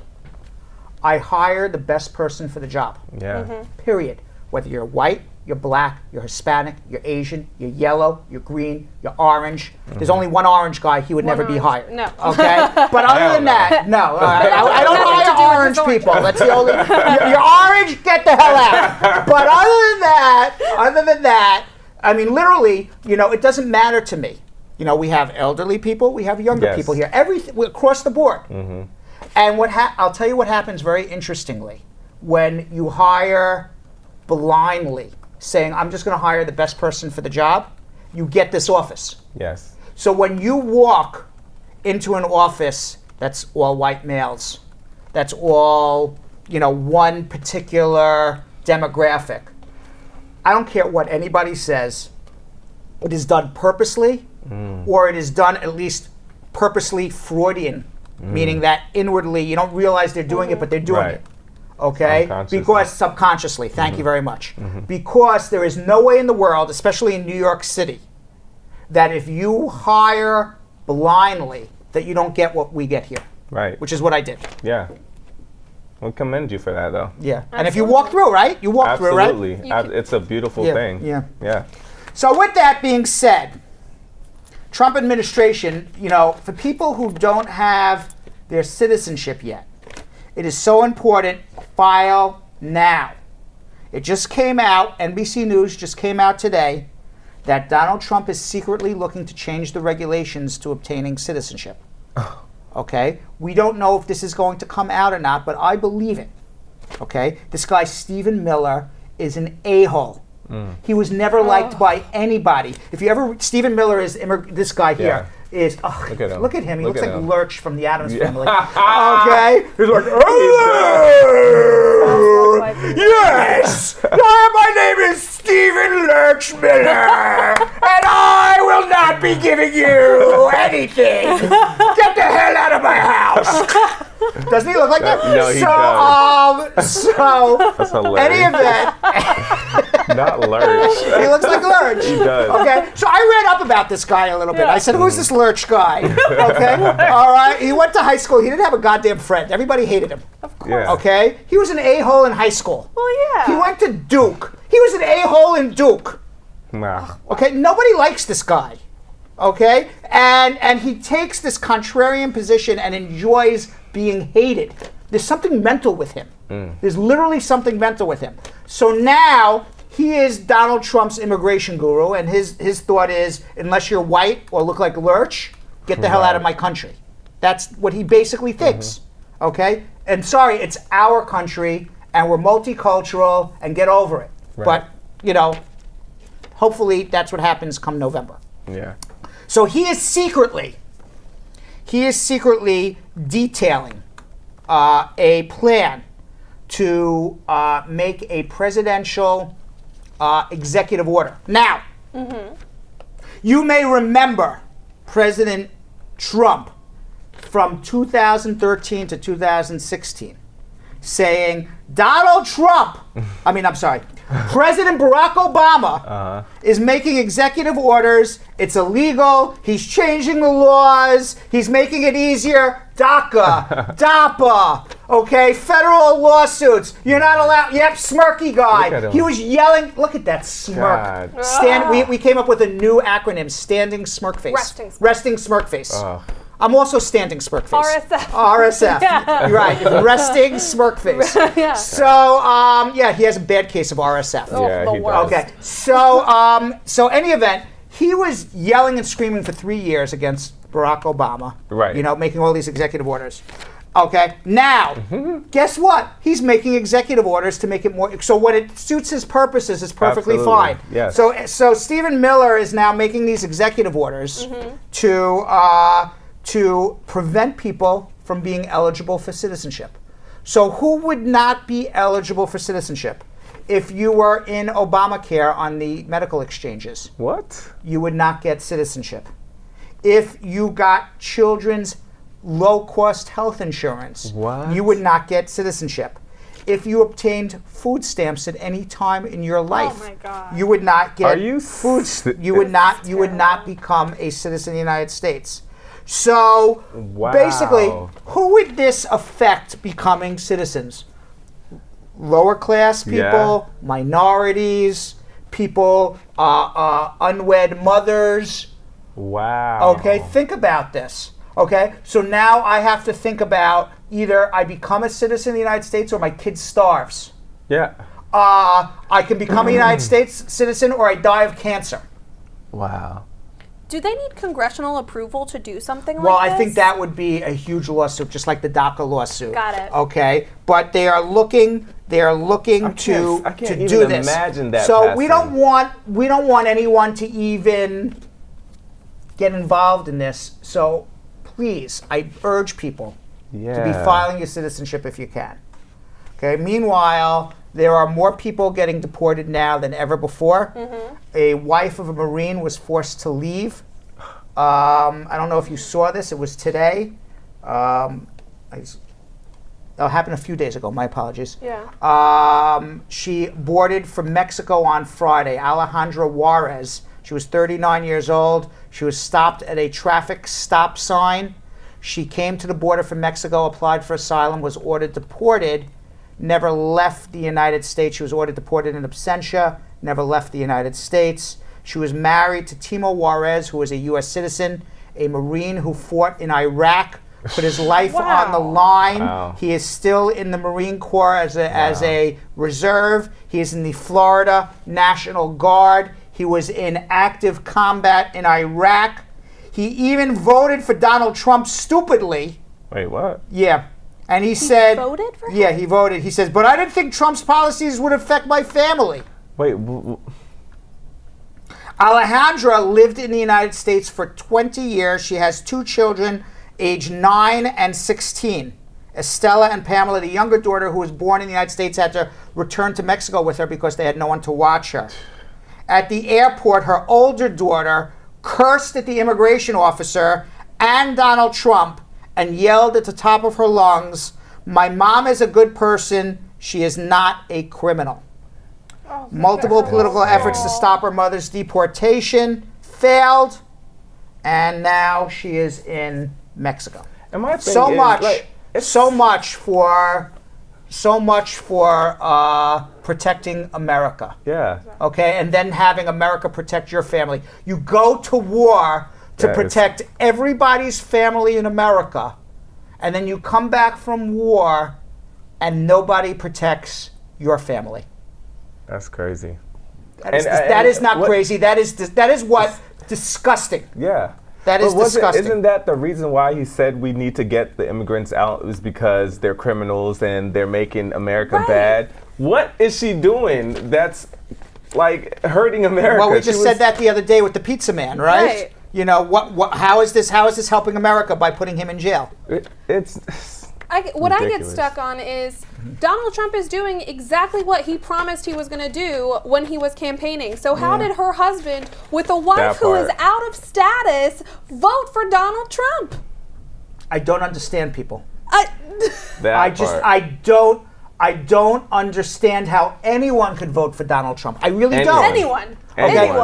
I hire the best person for the job. Yeah. Period. Whether you're white, you're black, you're Hispanic, you're Asian, you're yellow, you're green, you're orange. There's only one orange guy, he would never be hired. No. Okay? But other than that, no. I don't hire orange people. That's the only... You're orange, get the hell out. But other than that, I mean, literally, it doesn't matter to me. We have elderly people, we have younger people here, everything across the board. And I'll tell you what happens very interestingly when you hire blindly, saying, I'm just going to hire the best person for the job, you get this office. Yes. So when you walk into an office that's all white males, that's all, one particular demographic, I don't care what anybody says, it is done purposely, or it is done at least purposely Freudian, meaning that inwardly you don't realize they're doing it, but they're doing it. Okay? Because subconsciously, thank you very much. Because there is no way in the world, especially in New York City, that if you hire blindly, that you don't get what we get here. Right. Which is what I did. Yeah. We commend you for that, though. Yeah. Absolutely. And if you walk through, right? You walk through, right? Absolutely. It's a beautiful thing. Yeah. Yeah. So with that being said, Trump administration, for people who don't have their citizenship yet, it is so important, file now. It just came out, NBC News just came out today, that Donald Trump is secretly looking to change the regulations to obtaining citizenship. Okay? We don't know if this is going to come out or not, but I believe it. Okay? This guy, Stephen Miller, is an a-hole. He was never liked by anybody. If you ever, Stephen Miller is, this guy here is, look at him. He looks like Lurch from the Addams Family. Okay? He's like, yes! My name is Stephen Lurch Miller, and I will not be giving you anything. Get the hell out of my house. Doesn't he look like that? No, he does. So, that's hilarious. Any event. Not Lurch. He looks like Lurch. He does. Okay, so I read up about this guy a little bit. I said, who's this Lurch guy? Okay, all right. He went to high school. He didn't have a goddamn friend. Everybody hated him. Of course. Yeah. Okay, he was an a-hole in high school. Well, yeah. He went to Duke. He was an a-hole in Duke. Nah. Okay, nobody likes this guy. Okay, and he takes this contrarian position and enjoys being hated. There's something mental with him. There's literally something mental with him. So now he is Donald Trump's immigration guru, and his thought is, unless you're white or look like Lurch, get the hell out of my country. That's what he basically thinks. Okay? And sorry, it's our country, and we're multicultural, and get over it. Right. But, you know, hopefully that's what happens come November. Yeah. So he is secretly detailing a plan to make a presidential executive order. Now, you may remember President Trump from 2013 to 2016 saying, President Barack Obama is making executive orders. It's illegal. He's changing the laws. He's making it easier. DACA, DAPA, okay, federal lawsuits. You're not allowed. Yep, smirky guy. He was yelling. Look at that smirk. We came up with a new acronym, standing smirk face. Resting smirk face. I'm also standing smirk face. RSF. Yeah. Right. Resting smirk face. Yeah. So, he has a bad case of RSF. Yeah, he does. Okay. So any event, he was yelling and screaming for 3 years against Barack Obama. Right. You know, making all these executive orders. Okay. Now, guess what? He's making executive orders to make it more. So when it suits his purposes, it's perfectly fine. Yes. So Stephen Miller is now making these executive orders to prevent people from being eligible for citizenship. So who would not be eligible for citizenship? If you were in Obamacare on the medical exchanges. What? You would not get citizenship. If you got children's low-cost health insurance, you would not get citizenship. If you obtained food stamps at any time in your life, you would not get food. You would not become a citizen of the United States. So basically, who would this affect becoming citizens? Lower class people, minorities, people, unwed mothers. Wow. Okay, think about this. Okay, so now I have to think about either I become a citizen of the United States or my kid starves. Yeah. I can become a United States citizen or I die of cancer. Wow. Do they need congressional approval to do something like Well, this? I think that would be a huge lawsuit, just like the DACA lawsuit. Got it. Okay, but they are looking to I can't do even this. imagine that So passing. we don't want anyone to even get involved in this. So please, I urge people to be filing your citizenship if you can. Okay. Meanwhile, there are more people getting deported now than ever before. A wife of a Marine was forced to leave. I don't know if you saw this. It was today. It happened a few days ago. My apologies. Yeah. She boarded from Mexico on Friday. Alejandra Juarez. She was 39 years old. She was stopped at a traffic stop sign. She came to the border from Mexico, applied for asylum, was ordered deported, never left the United States. She was ordered deported in absentia, never left the United States. She was married to Timo Juarez, who was a U.S. citizen, a Marine who fought in Iraq, put his life on the line. Wow. He is still in the Marine Corps as a reserve. He is in the Florida National Guard. He was in active combat in Iraq. He even voted for Donald Trump stupidly. Wait, what? Yeah. And he said... voted for him? Yeah, he voted. He says, but I didn't think Trump's policies would affect my family. Wait. Alejandra lived in the United States for 20 years. She has 2 children, aged 9 and 16. Estella and Pamela, the younger daughter who was born in the United States, had to return to Mexico with her because they had no one to watch her. At the airport, her older daughter cursed at the immigration officer and Donald Trump and yelled at the top of her lungs, "My mom is a good person. She is not a criminal." Multiple political efforts to stop her mother's deportation failed, and now she is in Mexico. And my thing So is, much like, so much for protecting America. Yeah. Okay, and then having America protect your family. You go to war to protect everybody's family in America, and then you come back from war, and nobody protects your family. That's crazy. That is not crazy. That is what disgusting. Yeah. That is disgusting. Isn't that the reason why he said we need to get the immigrants out is because they're criminals and they're making America bad? What is she doing that's like hurting America? Well, we just said that the other day with the pizza man, right? Right. You know, how is this helping America by putting him in jail? What I get stuck on is Donald Trump is doing exactly what he promised he was going to do when he was campaigning. So how did her husband, with a wife who is out of status, vote for Donald Trump? I don't understand people. I don't understand how anyone could vote for Donald Trump. I really don't. Anyone.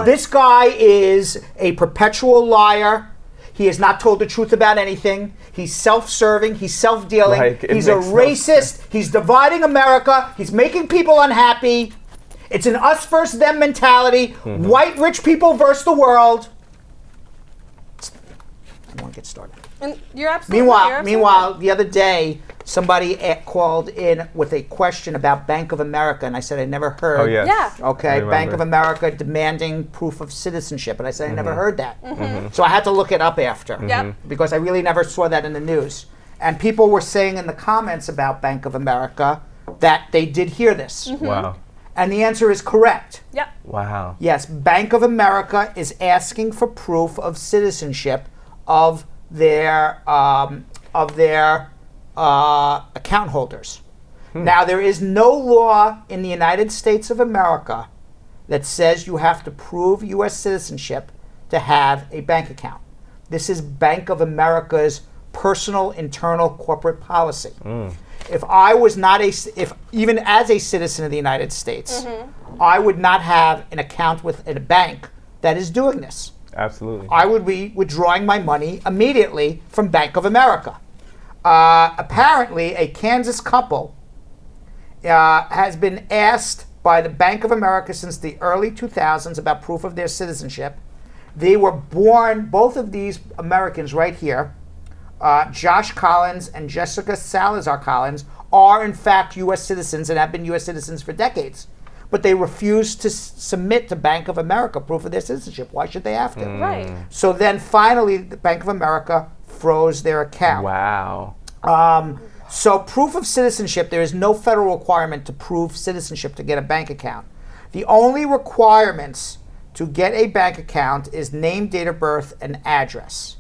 This guy is a perpetual liar. He has not told the truth about anything. He's self-serving. He's self-dealing. He's a racist. He's dividing America. He's making people unhappy. It's an us versus them mentality. White rich people versus the world. I want to get started. And you're absolutely Meanwhile, the other day, somebody called in with a question about Bank of America, and I said I never heard. Oh, yes. Yeah. Okay, Bank of America demanding proof of citizenship, and I said I never heard that. So I had to look it up after. Because I really never saw that in the news. And people were saying in the comments about Bank of America that they did hear this. Wow. And the answer is correct. Yep. Wow. Yes, Bank of America is asking for proof of citizenship of their account holders. Now, there is no law in the United States of America that says you have to prove U.S. citizenship to have a bank account. This is Bank of America's personal internal corporate policy. If I was not even as a citizen of the United States, I would not have an account with a bank that is doing this. Absolutely. I would be withdrawing my money immediately from Bank of America. Apparently, a Kansas couple has been asked by the Bank of America since the early 2000s about proof of their citizenship. They were born, both of these Americans right here, Josh Collins and Jessica Salazar Collins, are in fact U.S. citizens and have been U.S. citizens for decades. But they refuse to submit to Bank of America proof of their citizenship. Why should they have to? Right. So then finally, the Bank of America froze their account. Wow. So proof of citizenship, there is no federal requirement to prove citizenship to get a bank account. The only requirements to get a bank account is name, date of birth, and address.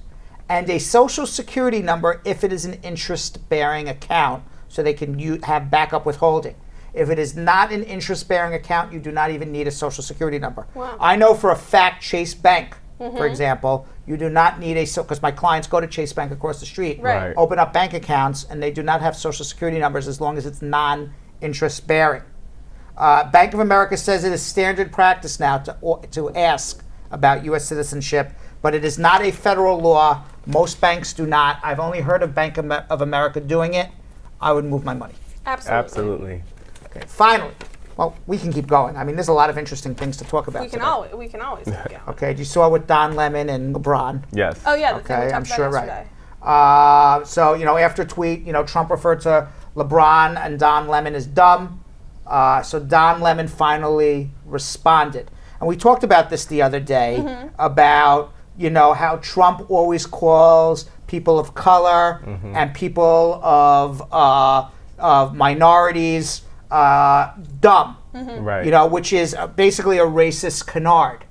And a social security number if it is an interest-bearing account, so they can have backup withholding. If it is not an interest-bearing account, you do not even need a social security number. Wow. I know for a fact Chase Bank, for example, you do not need because my clients go to Chase Bank across the street, Right. open up bank accounts, and they do not have social security numbers as long as it's non-interest-bearing. Bank of America says it is standard practice now to ask about U.S. citizenship, but it is not a federal law. Most banks do not. I've only heard of Bank of America doing it. I would move my money. Absolutely. Okay, finally, well, we can keep going. I mean, there's a lot of interesting things to talk about. We can always. Yeah. Okay, you saw with Don Lemon and LeBron. Yes. Oh yeah. The thing we Okay, talked I'm about sure yesterday. right. So after a tweet, Trump referred to LeBron and Don Lemon as dumb. So Don Lemon finally responded, and we talked about this the other day about how Trump always calls people of color and people of minorities dumb, right? Which is basically a racist canard.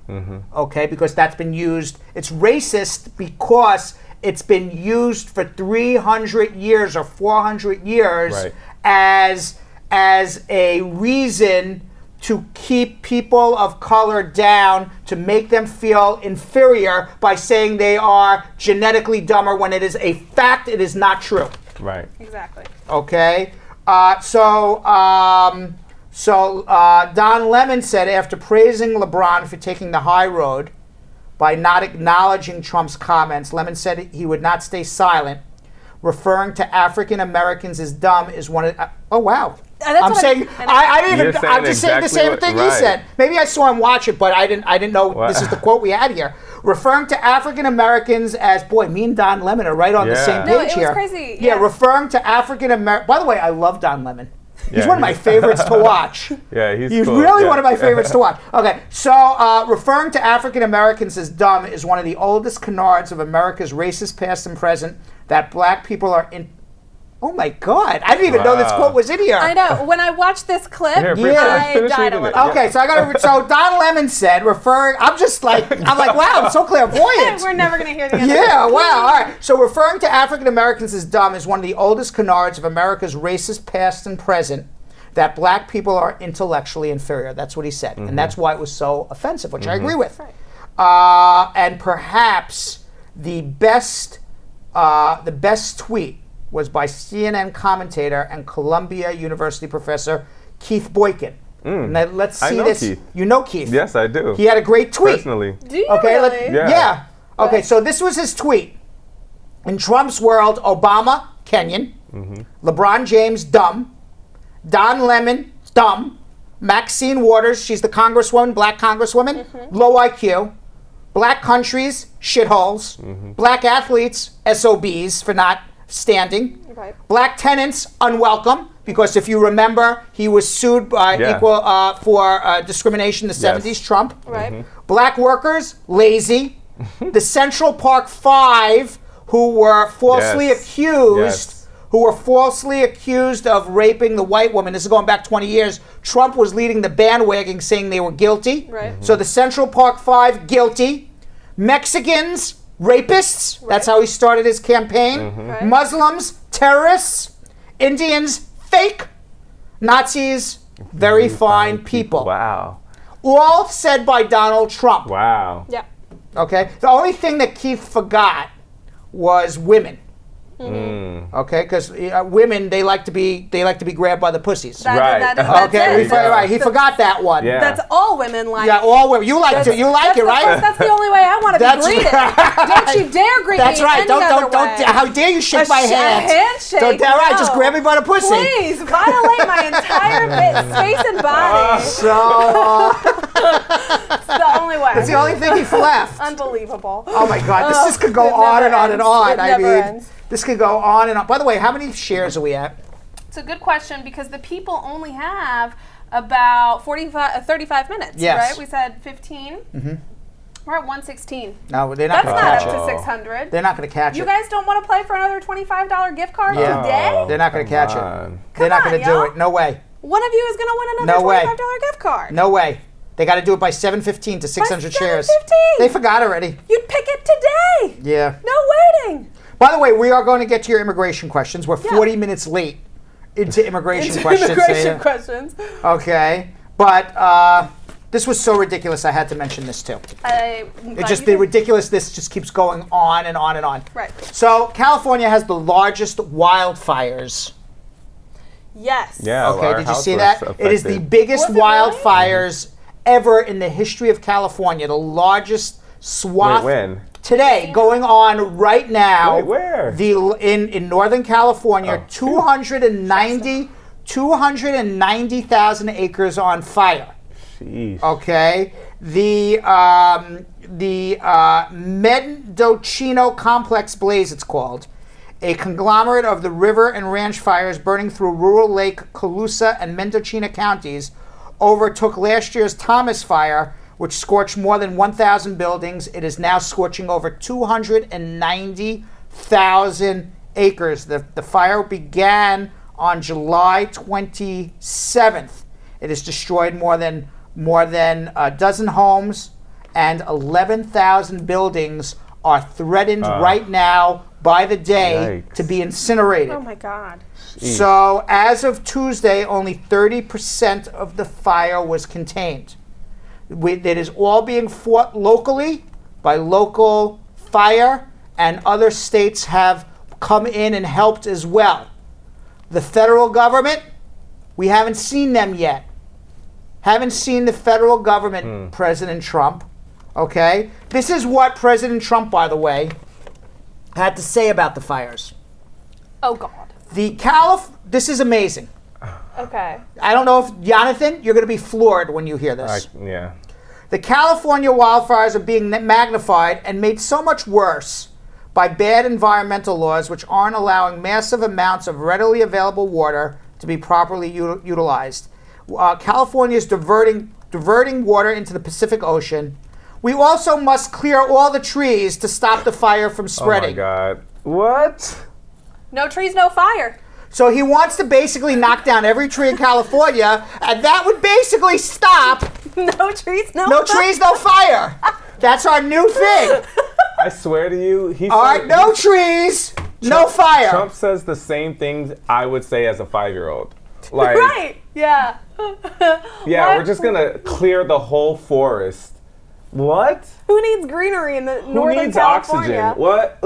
Okay, because that's been used. It's racist because it's been used for 300 years or 400 years Right. as a reason to keep people of color down, to make them feel inferior by saying they are genetically dumber when it is a fact it is not true. Right. Exactly. Okay? So Don Lemon said, after praising LeBron for taking the high road by not acknowledging Trump's comments, Lemon said he would not stay silent. Referring to African Americans as dumb is one of... oh, wow. I'm saying... I'm just saying the same thing he said. Maybe I saw him watch it, but I didn't know this is the quote we had here. Referring to African Americans as... Boy, me and Don Lemon are right on the same page here. No, it was crazy. Yeah, referring to African Americans... By the way, I love Don Lemon. He's one of my favorites to watch. Yeah, He's cool. really one of my favorites to watch. Okay, so referring to African Americans as dumb is one of the oldest canards of America's racist past and present, that black people are in... Oh my God! I didn't even know this quote was in here. I know. When I watched this clip, Here, I finish died a reading it. little. Okay, so I got to. So Don Lemon said, referring. I'm like, wow, I'm so clairvoyant. We're never gonna hear the end. Yeah, of it. wow. All right. So referring to African Americans as dumb is one of the oldest canards of America's racist past and present, that black people are intellectually inferior. That's what he said, and that's why it was so offensive, which I agree with. Right. And perhaps the best tweet was by CNN commentator and Columbia University professor Keith Boykin. Now, let's see I know this. Keith. You know Keith? Yes, I do. He had a great tweet. Personally. Do you Okay, really? Yeah. Okay, so this was his tweet. In Trump's world, Obama, Kenyan. LeBron James, dumb. Don Lemon, dumb. Maxine Waters, she's the congresswoman, black congresswoman, low IQ. Black countries, shitholes. Black athletes, SOBs for not standing. Right. Black tenants, unwelcome, because if you remember, he was sued by for discrimination in the 70s, Trump. Right. Black workers, lazy. The Central Park Five, who were falsely accused of raping the white woman. This is going back 20 years. Trump was leading the bandwagon saying they were guilty. Right. So the Central Park Five, guilty. Mexicans, rapists. That's how he started his campaign. Right. Muslims, terrorists. Indians, fake. Nazis, very fine people. Wow. All said by Donald Trump. Wow. Yeah. Okay? The only thing that Keith forgot was women. Okay, because women they like to be grabbed by the pussies. That's Okay, it. he forgot that one. Yeah. That's all women like. Yeah, all women. You like it, right? That's the only way I want to be greeted. Don't you dare greet That's me right. any other Don't. way. How dare you shake my hand? A handshake. Don't dare. Right. No. Just grab me by the pussy. Please violate my entire space and body. So It's the only way. it's the only thing he left. Unbelievable. Oh my God, this could go It on and never on and ends. on. It I never mean, ends. this could go on and on. By the way, how many shares are we at? It's a good question because the people only have about 35 minutes, Yes. right? We said 15. We're at 116. No, they're not That's going to not catch up it. to 600. They're not going to catch You it. guys don't want to play for another $25 gift card today? They're not going to catch it. on. They're not on, going to do y'all. it. No way. One of you is going to win another No way. $25 gift card. No way. They got to do it by 7:15 to 600 shares. 7:15? They forgot already. You'd pick it today. Yeah. No waiting. By the way, we are going to get to your immigration questions. We're 40 minutes late into immigration questions. Immigration questions. Okay. But this was so ridiculous, I had to mention this too. The ridiculousness just keeps going on and on and on. Right. So California has the largest wildfires. Yes. Yeah. Okay, our did you house see was that? It is the affected. biggest Was it really? wildfires ever in the history of California. The largest swath. Wait, when? Today, going on right now. Wait, where? In Northern California, Oh. 290,000 acres on fire. Jeez. Okay, the Mendocino Complex Blaze, it's called, a conglomerate of the river and ranch fires burning through rural Lake Colusa and Mendocino counties, overtook last year's Thomas Fire, which scorched more than 1,000 buildings. It is now scorching over 290,000 acres. The fire began on July 27th. It has destroyed more than a dozen homes, and 11,000 buildings are threatened right now by the day Yikes. to be incinerated. Oh my God. So as of Tuesday, only 30% of the fire was contained. It is all being fought locally by local fire, and other states have come in and helped as well. The federal government, we haven't seen them yet. Haven't seen the federal government, President Trump. Okay? This is what President Trump, by the way, had to say about the fires. Oh God. This is amazing. Okay. I don't know if, Yonathan, you're going to be floored when you hear this. Yeah. The California wildfires are being magnified and made so much worse by bad environmental laws which aren't allowing massive amounts of readily available water to be properly utilized. California is diverting water into the Pacific Ocean. We also must clear all the trees to stop the fire from spreading. Oh my God. What? No trees, no fire. So he wants to basically knock down every tree in California, and that would basically stop No trees, no no trees, no fire. That's our new thing. I swear to you, All right, no trees, no fire. Trump says the same things I would say as a 5-year-old. Like, Right, yeah. yeah, What? we're just gonna clear the whole forest. What? Who needs greenery in the Who Northern needs California? oxygen? What?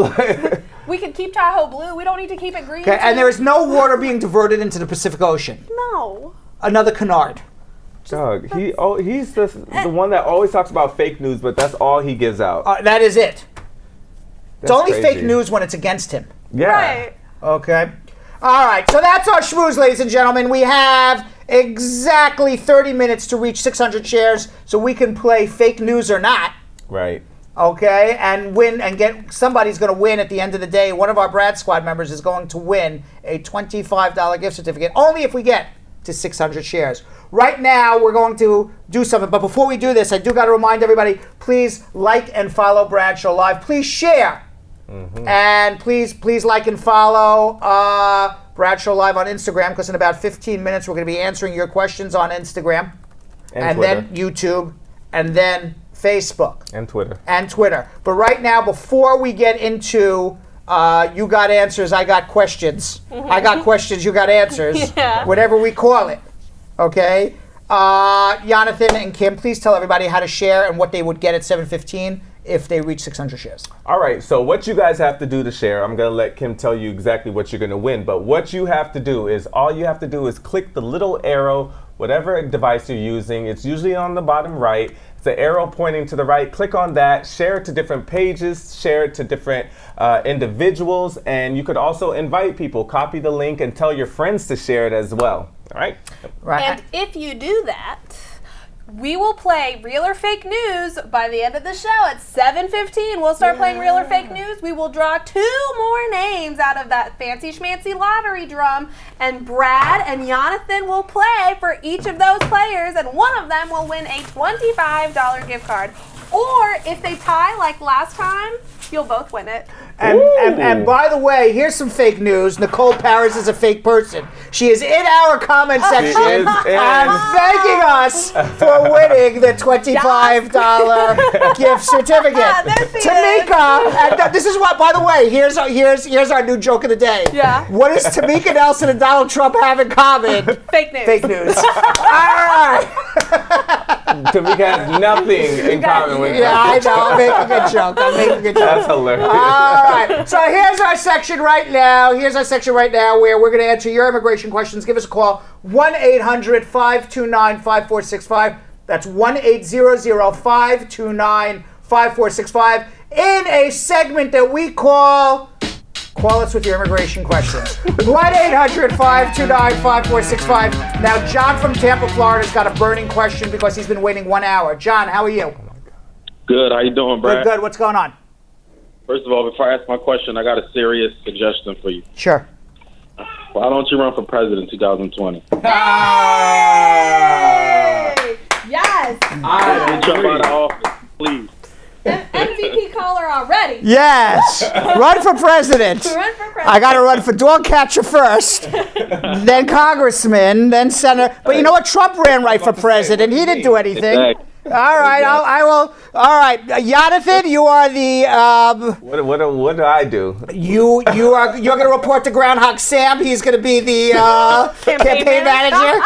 We could keep Tahoe blue. We don't need to keep it green. Okay, and too. there is no water being diverted into the Pacific Ocean. No. Another canard. Doug, he's the one that always talks about fake news, but that's all he gives out. That is it. It's That's only crazy. fake news when it's against him. Yeah. Right. Okay. All right, so that's our schmooze, ladies and gentlemen. We have exactly 30 minutes to reach 600 shares so we can play fake news or not. Right. Okay, and win and get somebody's going to win at the end of the day. One of our Brad Squad members is going to win a $25 gift certificate only if we get to 600 shares. Right now, we're going to do something, but before we do this, I do got to remind everybody, please like and follow Brad Show Live. Please share. And please like and follow Brad Show Live on Instagram, because in about 15 minutes, we're going to be answering your questions on Instagram, and then YouTube, and then Facebook. And Twitter. And Twitter. But right now, before we get into you got answers, I got questions. I got questions, you got answers. Yeah. Whatever we call it. Okay? Yonathan and Kim, please tell everybody how to share and what they would get at 7:15 if they reach 600 shares. All right, so what you guys have to do to share, I'm going to let Kim tell you exactly what you're going to win. But what you have to do is, all you have to do is click the little arrow, whatever device you're using. It's usually on the bottom right. It's the arrow pointing to the right. Click on that, share it to different pages, share it to different individuals, and you could also invite people. Copy the link and tell your friends to share it as well. All right? Right. And if you do that, we will play Real or Fake News by the end of the show at 7:15. We'll start playing Real or Fake News. We will draw 2 more names out of that fancy schmancy lottery drum, and Brad and Yonathan will play for each of those players, and one of them will win a $25 gift card. Or if they tie like last time, you'll both win it. And by the way, here's some fake news. Nicole Paris is a fake person. She is in our comment section is and thanking us for winning the $25 gift certificate. There she is. Tamika, and this is what, by the way, here's our new joke of the day. Yeah. What does Tamika Nelson and Donald Trump have in common? Fake news. Fake news. All right. Tamika has nothing in common with Yeah, I know. I'm making a joke. That's hilarious. All right. So here's our section right now. Where we're going to answer your immigration questions. Give us a call. 1-800-529-5465. That's 1-800-529-5465. In a segment that we call us with your immigration questions. 1-800-529-5465. Now, John from Tampa, Florida, has got a burning question because he's been waiting 1 hour. John, how are you? Good. How you doing, Brad? Good. What's going on? First of all, before I ask my question, I got a serious suggestion for you. Sure. Why don't you run for president in 2020? Yes. Jump out of office, please. MVP caller already. Yes. Run for president. Run for president. I got to run for dog catcher first, then congressman, then senator. But you know what? Trump ran right for president. He didn't do anything. Exactly. All right, I will. All right, Yonathan, you are the. What do I do? You're going to report to Groundhog Sam. He's going to be the campaign manager.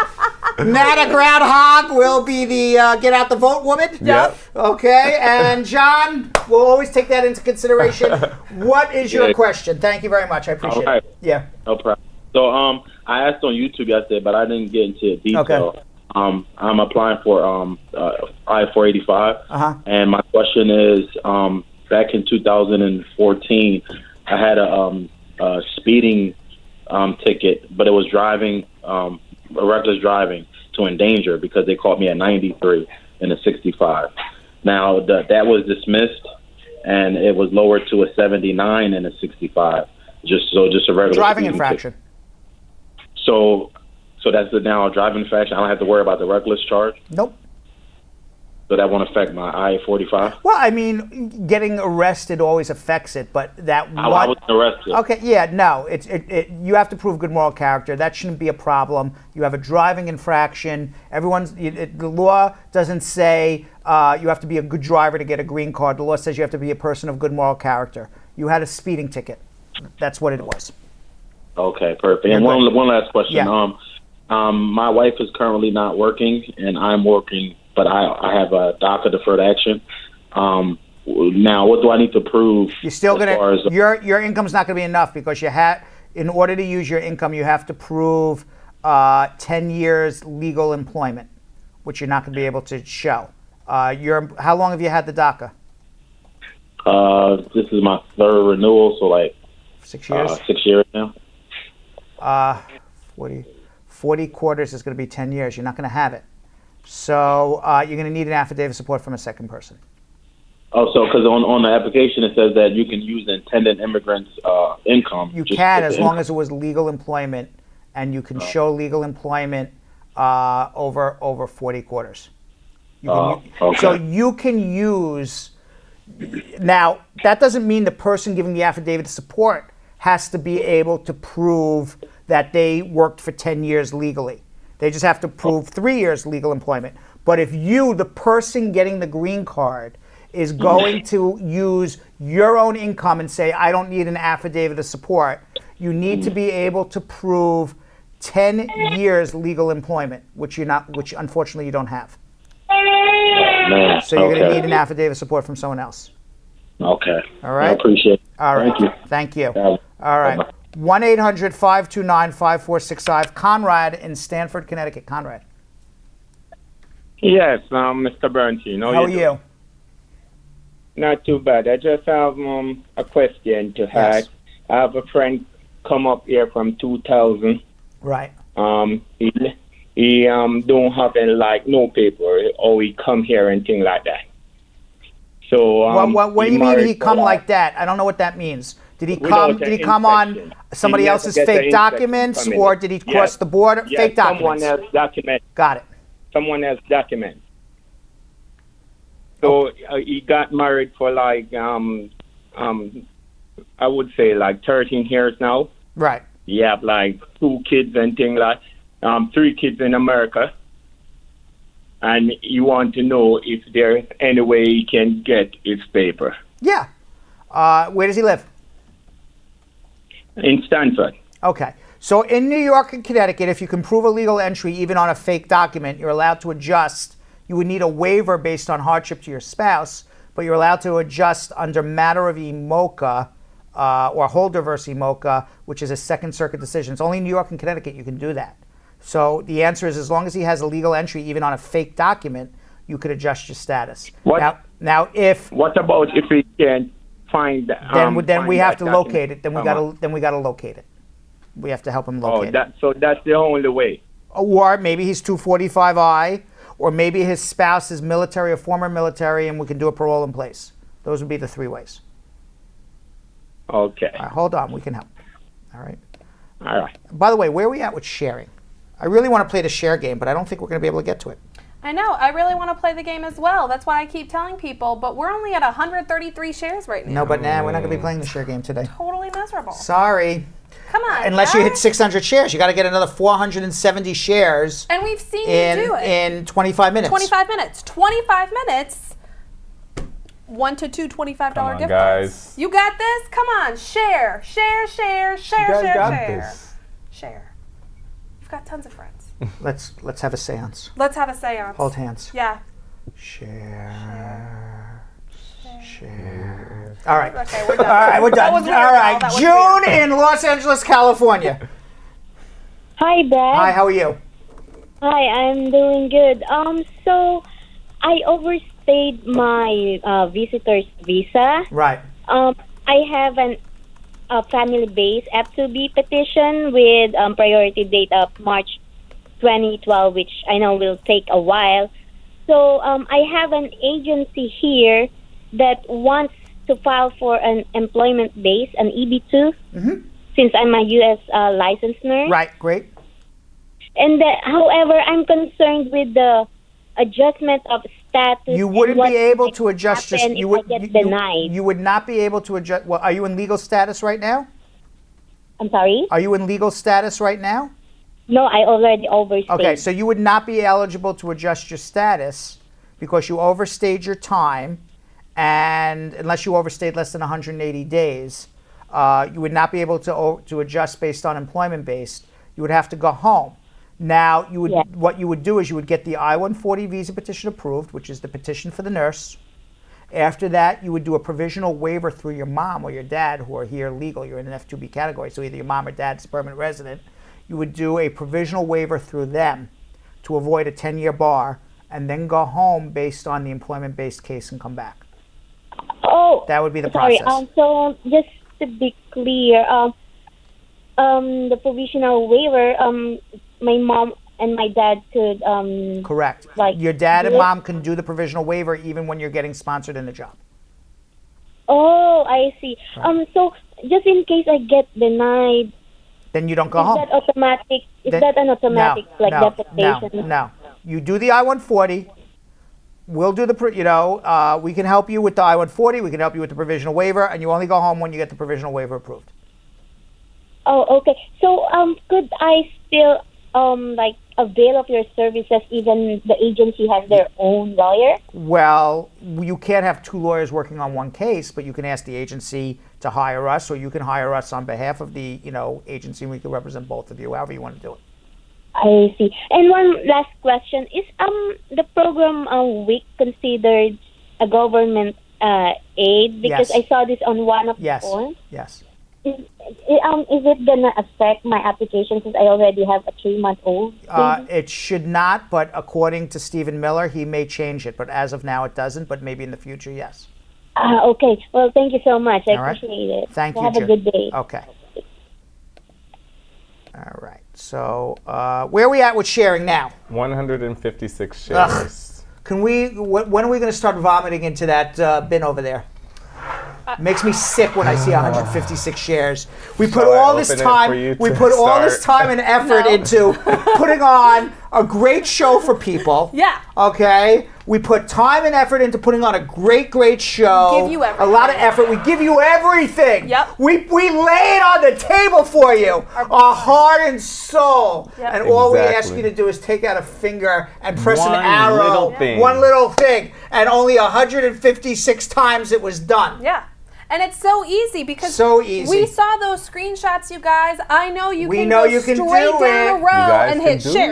Nana Groundhog will be the get out the vote woman. Yep. Okay, and John, we'll always take that into consideration. What is your question? Thank you very much. I appreciate All right. it. Yeah. No problem. So, I asked on YouTube yesterday, but I didn't get into detail. Okay. I'm applying for I-485, and my question is, back in 2014, I had a speeding ticket, but it was driving, reckless driving to endanger, because they caught me at 93 in a 65. Now that was dismissed, and it was lowered to a 79 in a 65, just a regular Driving speeding infraction. ticket. So So that's the now driving infraction. I don't have to worry about the reckless charge. Nope. So that won't affect my I-45. Well, I mean, getting arrested always affects it, but that I one. was arrested. Okay, yeah, no, you have to prove good moral character. That shouldn't be a problem. You have a driving infraction. The law doesn't say you have to be a good driver to get a green card. The law says you have to be a person of good moral character. You had a speeding ticket. That's what it was. Okay, perfect. And one last question. Yeah. My wife is currently not working, and I'm working, but I have a DACA deferred action. Now, what do I need to prove? You're still your income's not going to be enough because in order to use your income, you have to prove 10 years legal employment, which you're not going to be able to show. How long have you had the DACA? This is my third renewal, so 6 years. 6 years now. 40 quarters is going to be 10 years. You're not going to have it. So you're going to need an affidavit of support from a second person. Oh, so because on the application it says that you can use the intended immigrant's income. You can, as long as it was legal employment, and you can show legal employment over 40 quarters. Okay. So you can use. Now, that doesn't mean the person giving the affidavit of support has to be able to prove that they worked for 10 years legally. They just have to prove 3 years legal employment. But if you, the person getting the green card, is going to use your own income and say, I don't need an affidavit of support, you need to be able to prove 10 years legal employment, which unfortunately you don't have. So you're going to need an affidavit of support from someone else. Okay. All right. I appreciate it. All right. Thank you. All right. 1-800-529-5465. Conrad in Stamford, Connecticut. Conrad. Yes, Mr. Bernstein. How are you? Not too bad. I just have a question to ask. Yes. I have a friend come up here from 2000. Right. He don't have any no paper, or he come here and thing like that. So what do you mean he come like that? I don't know what that means. Did he come? Did he come on somebody else's fake documents, or did he cross the border? Yeah, fake documents. Someone else document. Got it. Someone else document. So he got married for I would say 13 years now. Right. He have 2 kids and thing 3 kids in America. And you want to know if there's any way he can get his paper. Yeah. Where does he live? In Stanford. Okay. So in New York and Connecticut, if you can prove a legal entry, even on a fake document, you're allowed to adjust. You would need a waiver based on hardship to your spouse, but you're allowed to adjust under matter of EMOCA or Holder versus EMOCA, which is a Second Circuit decision. It's only in New York and Connecticut you can do that. So the answer is, as long as he has a legal entry, even on a fake document, you could adjust your status. What? Now, if what about if he can't find? Then we have to locate it. Then we gotta locate it. We have to help him locate it. So that's the only way. Or maybe he's 245I, or maybe his spouse is military or former military, and we can do a parole in place. Those would be the 3 ways. Okay. All right, hold on, we can help. All right. All right. By the way, where are we at with sharing? I really want to play the share game, but I don't think we're going to be able to get to it. I know. I really want to play the game as well. That's why I keep telling people, but we're only at 133 shares right now. No, but we're not going to be playing the share game today. Totally miserable. Sorry. Come on, Unless you hit 600 shares. You got to get another 470 shares. And we've seen you do it. In 25 minutes. 25 minutes. 25 minutes. 1 to 2 $25 gift cards. Guys. You got this? Come on. Share. Share. You guys got this. Share. You've got tons of friends. Let's have a seance. Let's have a seance. Hold hands. Yeah. Share. All right. Okay, we're done. All right, we're done. That was weird, All right, that was June weird. in Los Angeles, California. Hi, Dad. Hi, how are you? Hi, I'm doing good. So I overstayed my visitor's visa. Right. I have a family-based F2B petition with priority date of March 2012, which I know will take a while. So I have an agency here that wants to file for an employment base, an EB2, since I'm a U.S. licensed nurse. Right, great. And however, I'm concerned with the adjustment of status. You wouldn't be able to adjust just you would get denied. You would not be able to adjust. Well, are you in legal status right now? I'm sorry? Are you in legal status right now? No, I already overstayed. Okay, so you would not be eligible to adjust your status because you overstayed your time, and unless you overstayed less than 180 days, you would not be able to adjust based on employment based. You would have to go home. Now, what you would do is you would get the I-140 visa petition approved, which is the petition for the nurse. After that, you would do a provisional waiver through your mom or your dad, who are here legal. You're in an F2B category, so either your mom or dad's a permanent resident. You would do a provisional waiver through them to avoid a 10-year bar, and then go home based on the employment-based case and come back. Oh, that would be the sorry. process. So just to be clear, the provisional waiver, my mom and my dad could correct. Your dad and mom can do the provisional waiver even when you're getting sponsored in the job. Oh, I see. Right. So just in case I get denied, then you don't go home. That automatic? Is that an automatic deportation? No. You do the I-140. We'll do the, we can help you with the I-140. We can help you with the provisional waiver, and you only go home when you get the provisional waiver approved. Oh, okay. So, could I still avail of your services even the agency has their own lawyer? Well, you can't have two lawyers working on one case, but you can ask the agency to hire us, or you can hire us on behalf of the, agency, and we can represent both of you, however you want to do it. I see. And one last question. Is the program WIC considered a government aid? Because I saw this on one of the forms. Yes. Is it going to affect my application since I already have a 3-month-old? It should not, but according to Stephen Miller, he may change it. But as of now, it doesn't, but maybe in the future, yes. Okay. Well, thank you so much. I All right. appreciate it. Thank you, Have a good day. Okay. All right. So where are we at with sharing now? 156 shares. Can we? When are we going to start vomiting into that bin over there? Makes me sick when I see 156 shares. We put all this time. We put all this time and effort into putting on a great show for people. Yeah. Okay. We put time and effort into putting on a great show. We give you everything. A lot of effort. We give you everything. Yep. We lay it on the table for you. Our heart and soul. Yep. And all we ask you to do is take out a finger and press an arrow. Little thing. One little thing. And only 156 times it was done. Yeah. And it's so easy because we saw those screenshots, you guys. I know you can go straight down the row and hit share.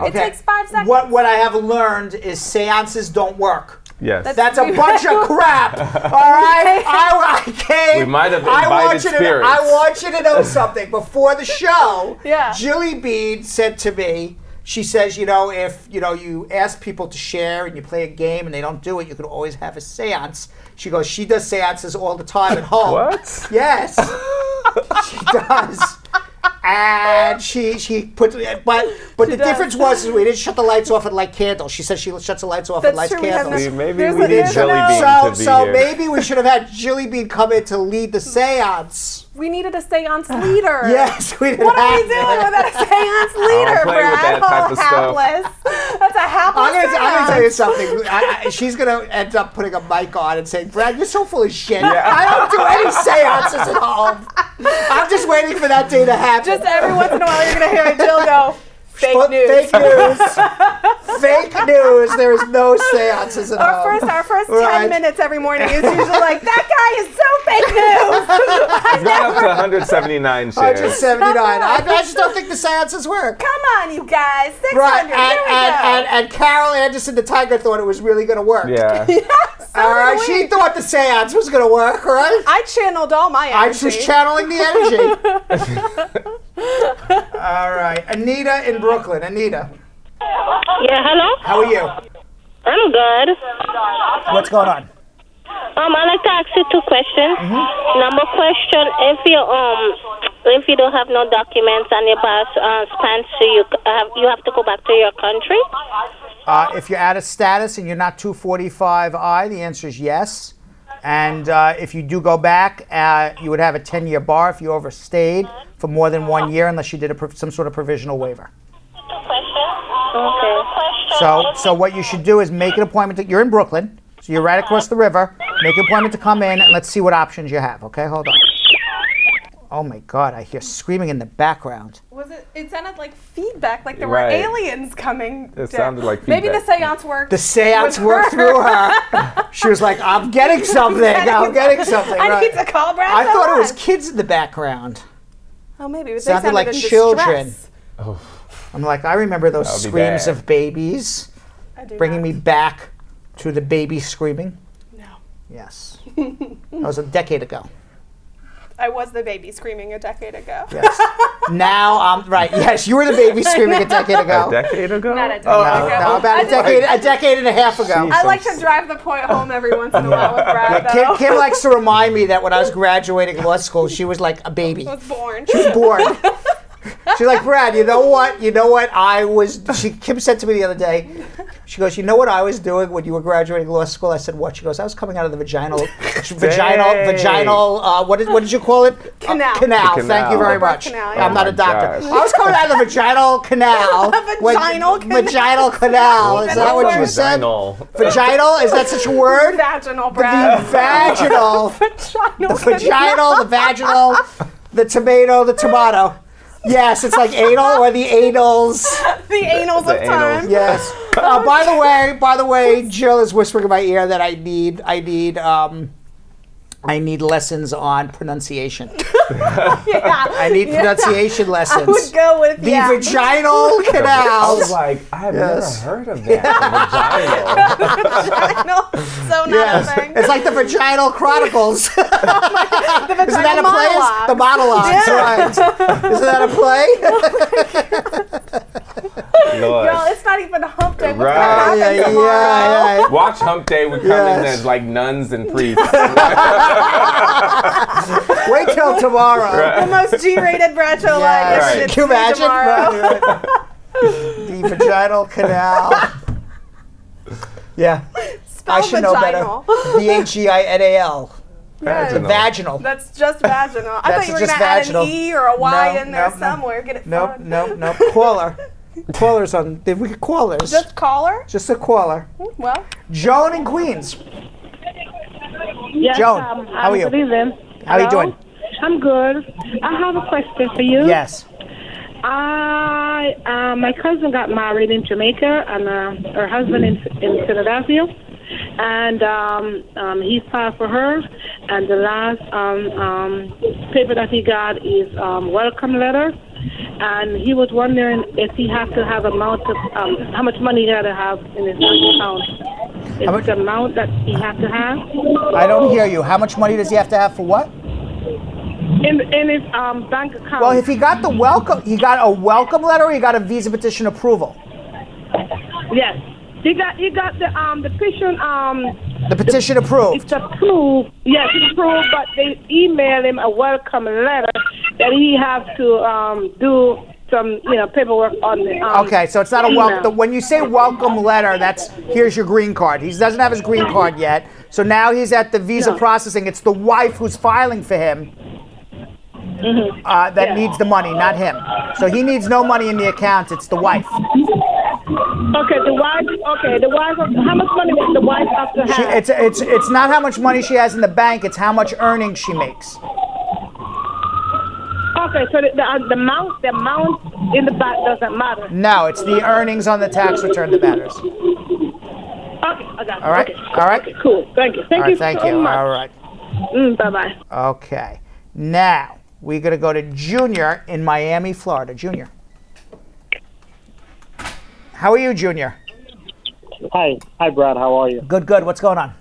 It takes 5 seconds. What I have learned is seances don't work. Yes. That's a bunch of crap. All right? I came. We might have invited spirits. I want you to know something. Before the show, yeah. Jilly Bean said to me, she says, if you ask people to share and you play a game and they don't do it, you could always have a seance. She goes, she does seances all the time at home. What? Yes, she does. And she put, but the difference was we didn't shut the lights off and light candles. She says she shuts the lights off and lights candles. Maybe we need Jilly Bean to be so here. maybe we should have had Jilly Bean come in to lead the seance. We needed a seance leader. Yes, we did. What are we doing without a seance leader, Brad? That's a hapless I'm going to tell you something. She's going to end up putting a mic on and saying, Brad, you're so full of shit. Yeah. I don't do any seances at home. I'm just waiting for that day to happen. Just every once in a while, you're going to hear Jill go, fake news. Fake news. Fake news. There is no seances at home. Our first 10 minutes every morning is usually like, that guy is so fake news. It's gone up to 179 shares. 179. I just don't think the seances work. Come on, you guys. 600. Right. And Carol Anderson, the tiger, thought it was really going to work. Yeah. Yes. All right. She thought the seance was going to work, right? I channeled all my energy. I was channeling the energy. All right. Anita in Brooklyn. Anita. Yeah, hello? How are you? I'm good. What's going on? I'd like to ask you 2 questions. Number question, if you don't have no documents and your boss sponsor you, you have to go back to your country? If you're out of status and you're not 245I, the answer is yes. And if you do go back, you would have a 10-year bar if you overstayed for more than 1 year unless you did some sort of provisional waiver. Okay. So what you should do is make an appointment. You're in Brooklyn, so you're right across the river. Make an appointment to come in, and let's see what options you have. Okay, hold on. Oh my God, I hear screaming in the background. Was it? It sounded like feedback, like there Right. were aliens coming. It sounded like feedback. Maybe the seance worked. The seance worked through her. She was like, I'm getting something. I'm getting something. I Right. need to call Brad. I thought it was Live. kids in the background. Oh, maybe. But Sounded they sounded like in children. distress. Oh. I'm like, I remember those That would be screams bad. of babies, I do bringing not. me back to the baby screaming. No. Yes. That was a decade ago. I was the baby screaming a decade ago. Yes. Now, right. Yes, you were the baby screaming a decade ago. A decade ago? Not a decade No, ago. no, about a decade and a half ago. I like to drive the point home every once in a while with Brad, Yeah, though. Kim likes to remind me that when I was graduating law school, she was like a baby. I was born. She was born. She's like, Brad, you know what? Kim said to me the other day, she goes, you know what I was doing when you were graduating law school? I said, what? She goes, I was coming out of the vaginal, what did you call it? Canal. Canal. The Thank you canal. very The birth much. canal, yeah. I'm not a my doctor. gosh. I was coming out of the vaginal canal. Vaginal canal? Vaginal canal. Is that what you said? Vaginal. Vaginal? Is that such a word? Vaginal, The Brad. vaginal. Vaginal. The vaginal, the vaginal, the tomato, the tomato. Yes, it's like anal or the anals. The anals The of time. anals. Yes. By the way, Jill is whispering in my ear that I need lessons on pronunciation. Yeah. I need pronunciation lessons. I would go with the vaginal I canals. was like, I have Yes. never heard of that. Vaginal. So not Yes. a thing. It's like the Vaginal Chronicles. The vaginal Isn't that a play? monologue. The monologues, Yeah. right. Isn't that a play? Lord. Girl, it's not even hump day. What's Right. gonna happen tomorrow? yeah. Watch Hump Day. We come in Yes. as like nuns and priests. Wait till tomorrow. The most G-rated Bradshaw line. Yes. Right. It's Can you imagine? tomorrow. Right. The vaginal canal. Yeah. Spell I should know better. vaginal. VAGINAL. Yeah. Vaginal. That's just vaginal. I That's thought you were just going to add vaginal. an E or a Y No, in there no, no. somewhere. Get it Nope, fun. nope. Caller. Callers on. Did we get callers? Just caller? Just a caller. Well. Joan in Queens. Yes, Joan, how are you? Good evening. How are you Hello? doing? I'm good. I have a question for you. Yes. My cousin got married in Jamaica and her husband in Philadelphia. And he filed for her. And the last paper that he got is welcome letter. And he was wondering if he has to have amount of how much money he had to have in his bank account. It's the amount that he has to have. I don't hear you. How much money does he have to have for what? In his bank account. Well, if he got a welcome letter, or he got a visa petition approval. Yes, he got the petition. The petition approved. It's approved. Yes, it's approved, but they emailed him a welcome letter that he has to do some paperwork on the. Okay, so it's not a welcome. When you say welcome letter, that's here's your green card. He doesn't have his green card yet, so now he's at the visa processing. It's the wife who's filing for him. That needs the money, not him. So he needs no money in the account. It's the wife. Okay, the wife. Okay, the wife. How much money does the wife have to have? It's not how much money she has in the bank. It's how much earnings she makes. Okay, so the amount in the bank doesn't matter. No, it's the earnings on the tax return that matters. Okay, I got it. All right, Okay. all right. Okay, cool. Thank you. Thank All right, you thank so you. much. All right. Bye bye. Okay. Now we're gonna go to Junior in Miami, Florida. Junior. How are you, Junior? Hi, Brad. How are you? Good. What's going on?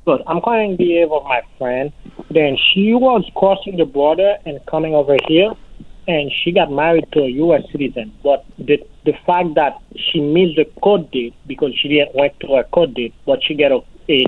Good. I'm calling behalf of my friend. Then she was crossing the border and coming over here, and she got married to a U.S. citizen. But the fact that she missed the court date because she didn't went to her court date, but she got a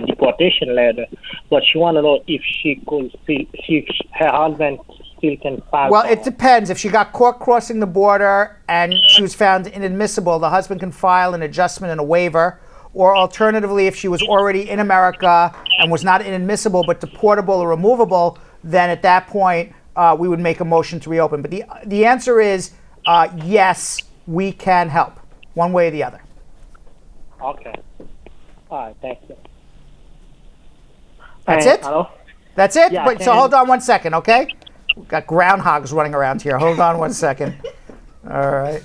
deportation letter. But she want to know if she could see if her husband still can file. Well, it depends. If she got caught crossing the border and she was found inadmissible, the husband can file an adjustment and a waiver. Or alternatively, if she was already in America and was not inadmissible but deportable or removable, then at that point, we would make a motion to reopen. But the answer is yes, we can help, one way or the other. Okay. All right, thank you. That's it? Hello? That's it? Yeah, So hold on 1 second, okay? We've got groundhogs running around here. Hold on 1 second. All right.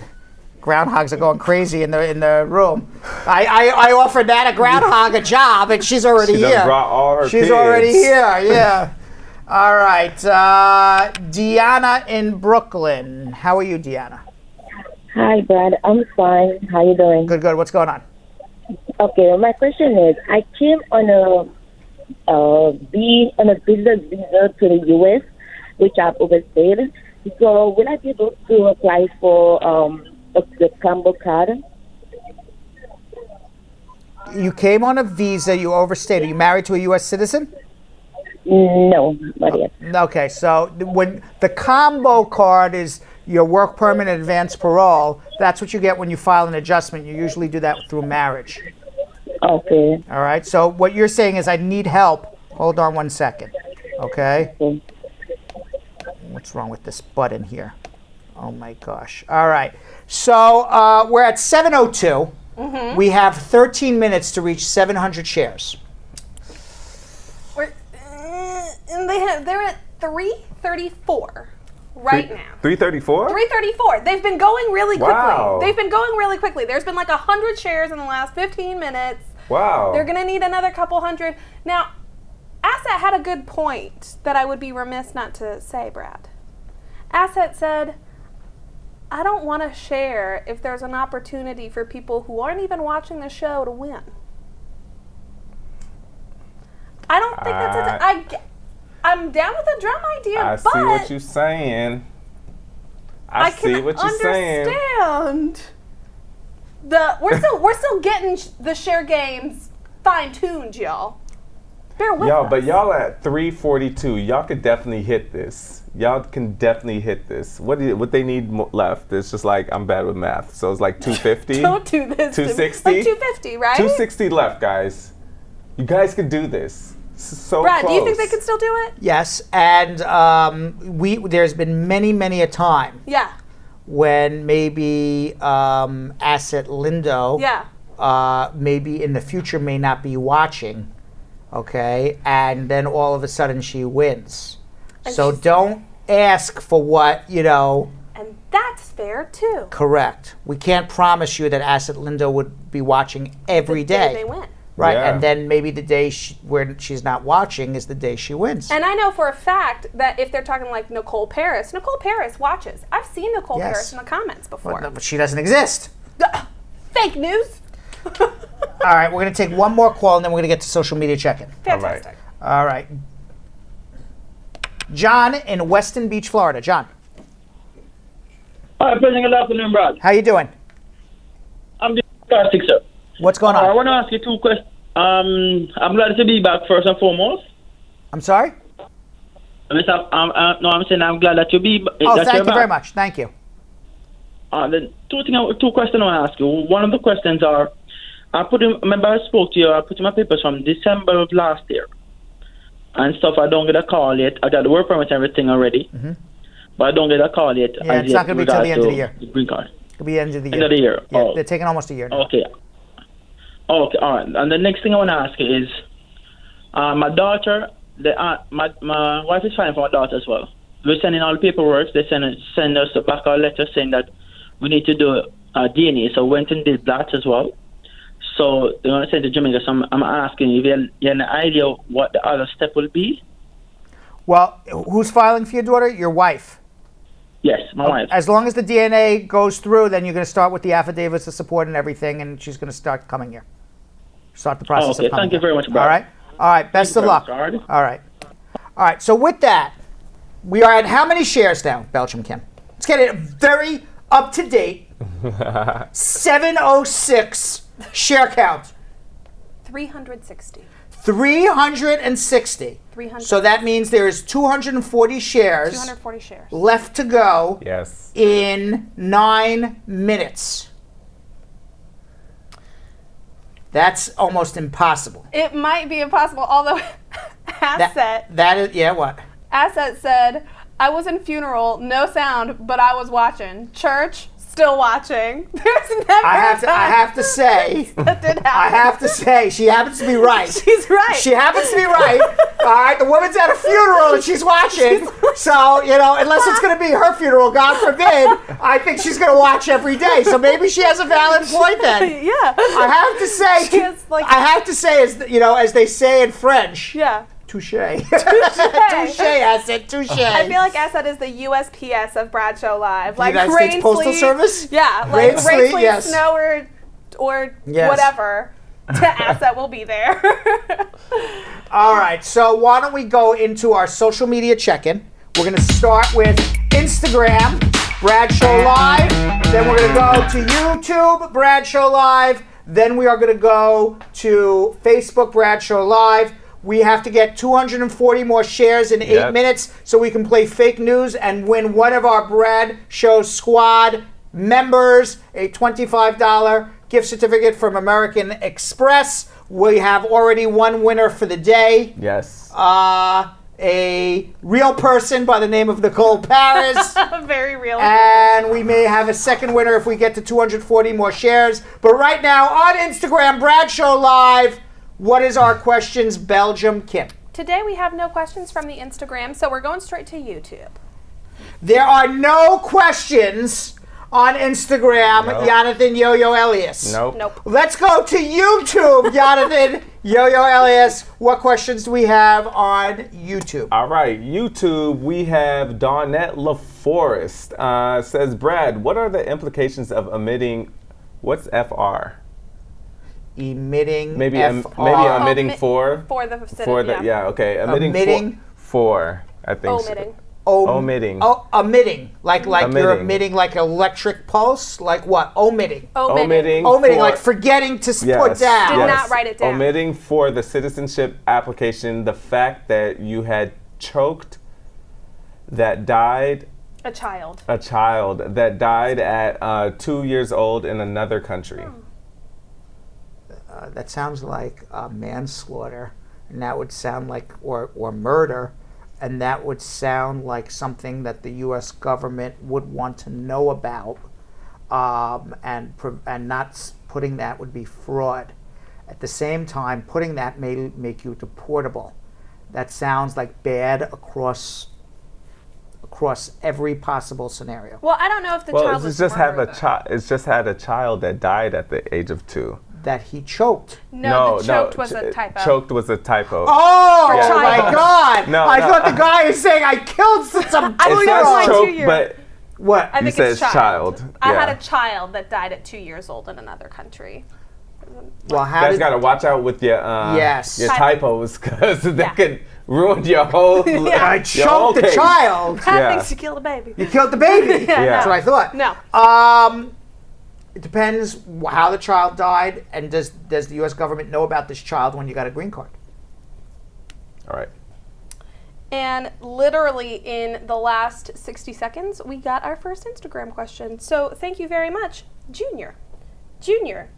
Groundhogs are going crazy in the room. I offered that a groundhog a job, and she's already She here. done brought all her She's kids. already here, yeah. All right. Deanna in Brooklyn. How are you, Deanna? Hi, Brad. I'm fine. How you doing? Good, good. What's going on? Okay, my question is, I came on a business visa to the U.S., which I've overstayed. So will I be able to apply for the combo card? You came on a visa. You overstayed. Are you married to a U.S. citizen? No, not yet. Okay, so when the combo card is your work permit and advance parole, that's what you get when you file an adjustment. You usually do that through marriage. Okay. All right, so what you're saying is I need help. Hold on 1 second, okay? What's wrong with this button here? Oh my gosh. All right, so we're at 7:02. We have 13 minutes to reach 700 shares. And they're at 334 right now. 334? 334. They've been going really quickly. Wow. They've been going really quickly. There's been like 100 shares in the last 15 minutes. Wow. They're going to need another couple hundred. Now, Asset had a good point that I would be remiss not to say, Brad. Asset said, I don't want to share if there's an opportunity for people who aren't even watching the show to win. I don't think that's I'm down with the drum idea, I but see what you're saying. I see what you're saying. understand we're still getting the share games fine-tuned, y'all. Bear with us. But y'all at 342. Y'all could definitely hit this. Y'all can definitely hit this. What they need left? It's just like, I'm bad with math, so it's like 250. Don't do this. 260. Like 250, right? 260 left, guys. You guys can do this. This is so Brad, close. do you think they could still do it? Yes, and there's been many a time Yeah. when maybe Asset Lindo maybe in the future may not be watching, okay, and then all of a sudden she wins. And so don't ask for what, And that's fair too. correct. We can't promise you that Asset Lindo would be watching every The day day. they win. Right, Yeah. and then maybe the day where she's not watching is the day she wins. And I know for a fact that if they're talking like Nicole Paris watches. I've seen Nicole Yes. Paris in the comments before. But she doesn't exist. Fake news. All right, we're going to take one more call, and then we're going to get to social media check-in. Fantastic. All right. John in Weston Beach, Florida. John. Hi, President. Good afternoon, Brad. How you doing? I'm doing fantastic, sir. What's going on? I want to ask you two questions. I'm glad to be back, first and foremost. I'm sorry? I'm saying I'm glad that you be Oh, that you're thank you back. very much. Thank you. Then two questions I want to ask you. One of the questions are, remember I spoke to you, I put in my papers from December of last year and stuff. I don't get a call yet. I got the work permit and everything already, but I don't get a call yet. Yeah, it's not going to be till the end of the year. The green card. It'll be the end of the year. End of the year. Yeah, Oh. they're taking almost a year now. Okay. Okay, all right. And the next thing I want to ask you is, my daughter, my wife is filing for my daughter as well. We're sending all the paperwork. They send us back our letter saying that we need to do DNA. So we went and did that as well. So they want to send to Jamaica. So I'm asking if you have an idea what the other step will be. Well, who's filing for your daughter? Your wife. Yes, my wife. As long as the DNA goes through, then you're going to start with the affidavits of support and everything, and she's going to start coming here. Start the process of coming Thank you here. very much, Brad. All right? All right. Best of luck. All right. All right. So with that, we are at how many shares now, Belgium Kim? Let's get it very up-to-date. 706 share count. 360. 360. 360. So that means there's 240 shares. 240 shares. Left to go. Yes. In 9 minutes. That's almost impossible. It might be impossible, although Asset That is, yeah, what? Asset said, I was in funeral, no sound, but I was watching. Church, still watching. There's never I have to say, that did happen. I have to say, she happens to be right. She's right. She happens to be right. All right, the woman's at a funeral and she's watching. So, unless it's going to be her funeral, God forbid, I think she's going to watch every day. So maybe she has a valid point then. Yeah. I have to say, as they say in French. Yeah. Touche. Touche, Asset, touche. I feel like Asset is the USPS of Bradshaw Live. Like United States Postal Service? Yeah, rain, like sleet, rain, yes. snow, or Yes. whatever. Asset will be there. All right, so why don't we go into our social media check-in. We're going to start with Instagram, Bradshaw Live. Then we're going to go to YouTube, Bradshaw Live. Then we are going to go to Facebook, Bradshaw Live. We have to get 240 more shares in 8 minutes so we can play fake news and win one of our Bradshaw Squad members a $25 gift certificate from American Express. We have already one winner for the day. Yes. A real person by the name of Nicole Paris. Very real. And we may have a second winner if we get to 240 more shares. But right now on Instagram, Bradshaw Live, what is our questions, Belgium Kim? Today we have no questions from the Instagram, so we're going straight to YouTube. There are no questions on Instagram, Nope. Yonathan Yo-Yo Elias. Nope. Let's go to YouTube, Yonathan Yo-Yo Elias. What questions do we have on YouTube? All right, YouTube, we have Dawnette LaForest. Says, Brad, what are the implications of emitting, what's FR? Emitting Maybe FR. emitting for? For the citizen, okay. Emitting for, I think. Omitting. Omitting. Emitting. Like you're Emitting. emitting like electric pulse? Like what? Omitting. Omitting. Omitting, like forgetting to put down. Did not write it down. Omitting for the citizenship application the fact that you had choked that died. A child that died at 2 years old in another country. That sounds like manslaughter, and that would sound like, or murder, and that would sound like something that the U.S. government would want to know about, and not putting that would be fraud. At the same time, putting that may make you deportable. That sounds like bad across every possible scenario. Well, I don't know if the child was It's just had a child that died at the age of 2. That he choked. No, choked was a typo. Choked was a typo. Oh my God! No, I thought the guy is saying I killed some It 2-year-old. says choked, but what? I think you it's said child. I Yeah. had a child that died at 2 years old in another country. Well, you guys got to watch out with your your typos because they can ruin your whole. I choked the child. That thinks you killed a baby. You killed the baby. That's what I thought. No. It depends how the child died, and does the U.S. government know about this child when you got a green card? All right. And literally in the last 60 seconds, we got our first Instagram question. So thank you very much, Junior. Junior,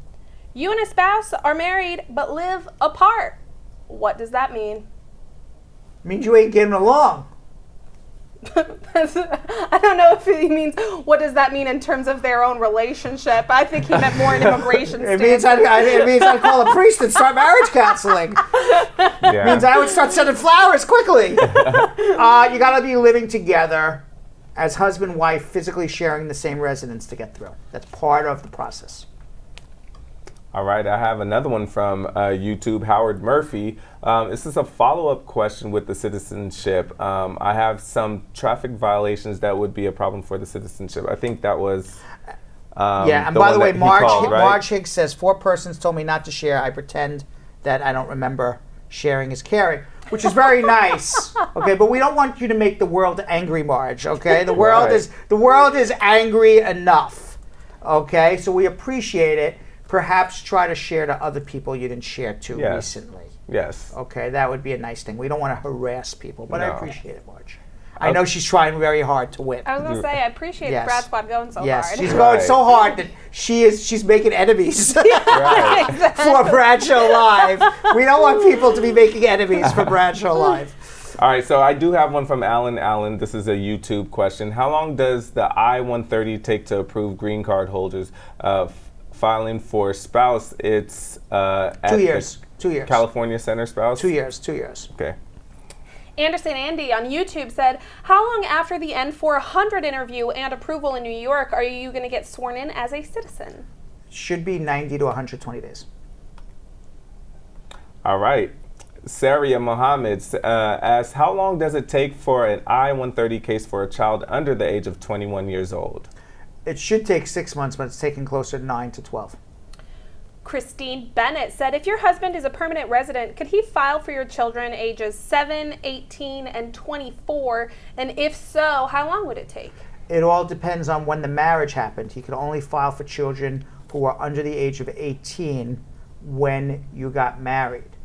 you and a spouse are married but live apart. What does that mean? Means you ain't getting along. I don't know if he means what does that mean in terms of their own relationship. I think he meant more in immigration It means I'd call a priest and start marriage counseling. It means I would start sending flowers quickly. You got to be living together as husband and wife, physically sharing the same residence to get through. That's part of the process. All right, I have another one from YouTube, Howard Murphy. This is a follow-up question with the citizenship. I have some traffic violations that would be a problem for the citizenship. I think that was and by the way, Marge Higgs says, 4 persons told me not to share. I pretend that I don't remember. Sharing is caring, which is very nice. Okay, but we don't want you to make the world angry, Marge. Okay, the world is angry enough. Okay, so we appreciate it. Perhaps try to share to other people you didn't share to recently. Yes. Okay, that would be a nice thing. We don't want to harass people, but I No. appreciate it, Marge. I know she's trying very hard to win. I was going to say, I appreciate Brad Squad going so hard. Yes, she's going so hard that she's making enemies for Bradshaw Live. We don't want people to be making enemies for Bradshaw Live. All right, so I do have one from Alan. Alan, this is a YouTube question. How long does the I-130 take to approve green card holders filing for spouse? It's 2 years. 2 years. California Center spouse? 2 years. 2 years. Okay. Anderson Andy on YouTube said, how long after the N400 interview and approval in New York are you going to get sworn in as a citizen? Should be 90 to 120 days. All right. Saria Mohammed asks, how long does it take for an I-130 case for a child under the age of 21 years old? It should take 6 months, but it's taking closer to 9 to 12. Christine Bennett said, if your husband is a permanent resident, could he file for your children ages 7, 18, and 24? And if so, how long would it take? It all depends on when the marriage happened. He could only file for children who are under the age of 18 when you got married.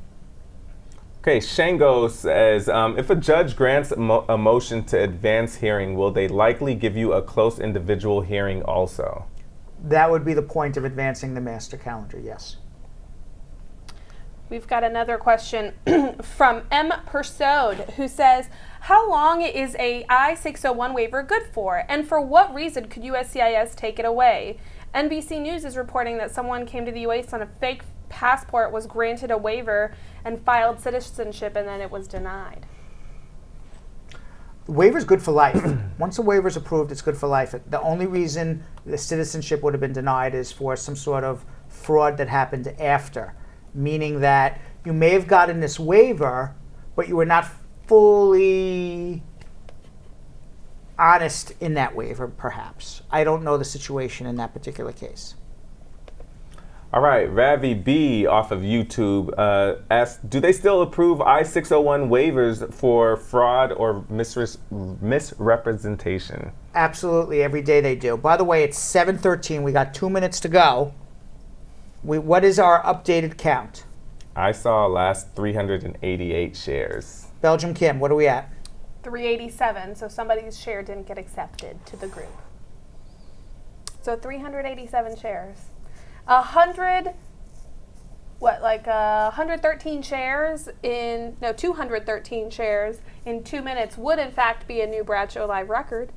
Okay, Shango says, if a judge grants a motion to advance hearing, will they likely give you a close individual hearing also? That would be the point of advancing the master calendar, yes. We've got another question from M. Persaud, who says, how long is a I-601 waiver good for, and for what reason could USCIS take it away? NBC News is reporting that someone came to the U.S. on a fake passport, was granted a waiver, and filed citizenship, and then it was denied. The waiver is good for life. Once a waiver is approved, it's good for life. The only reason the citizenship would have been denied is for some sort of fraud that happened after, meaning that you may have gotten this waiver, but you were not fully honest in that waiver, perhaps. I don't know the situation in that particular case. All right, Ravi B off of YouTube asks, do they still approve I-601 waivers for fraud or misrepresentation? Absolutely, every day they do. By the way, it's 7:13. We got 2 minutes to go. What is our updated count? I saw last 388 shares. Belgium Kim, what are we at? 387, so somebody's share didn't get accepted to the group. So 387 shares. 213 shares in 2 minutes would in fact be a new Bradshaw Live record.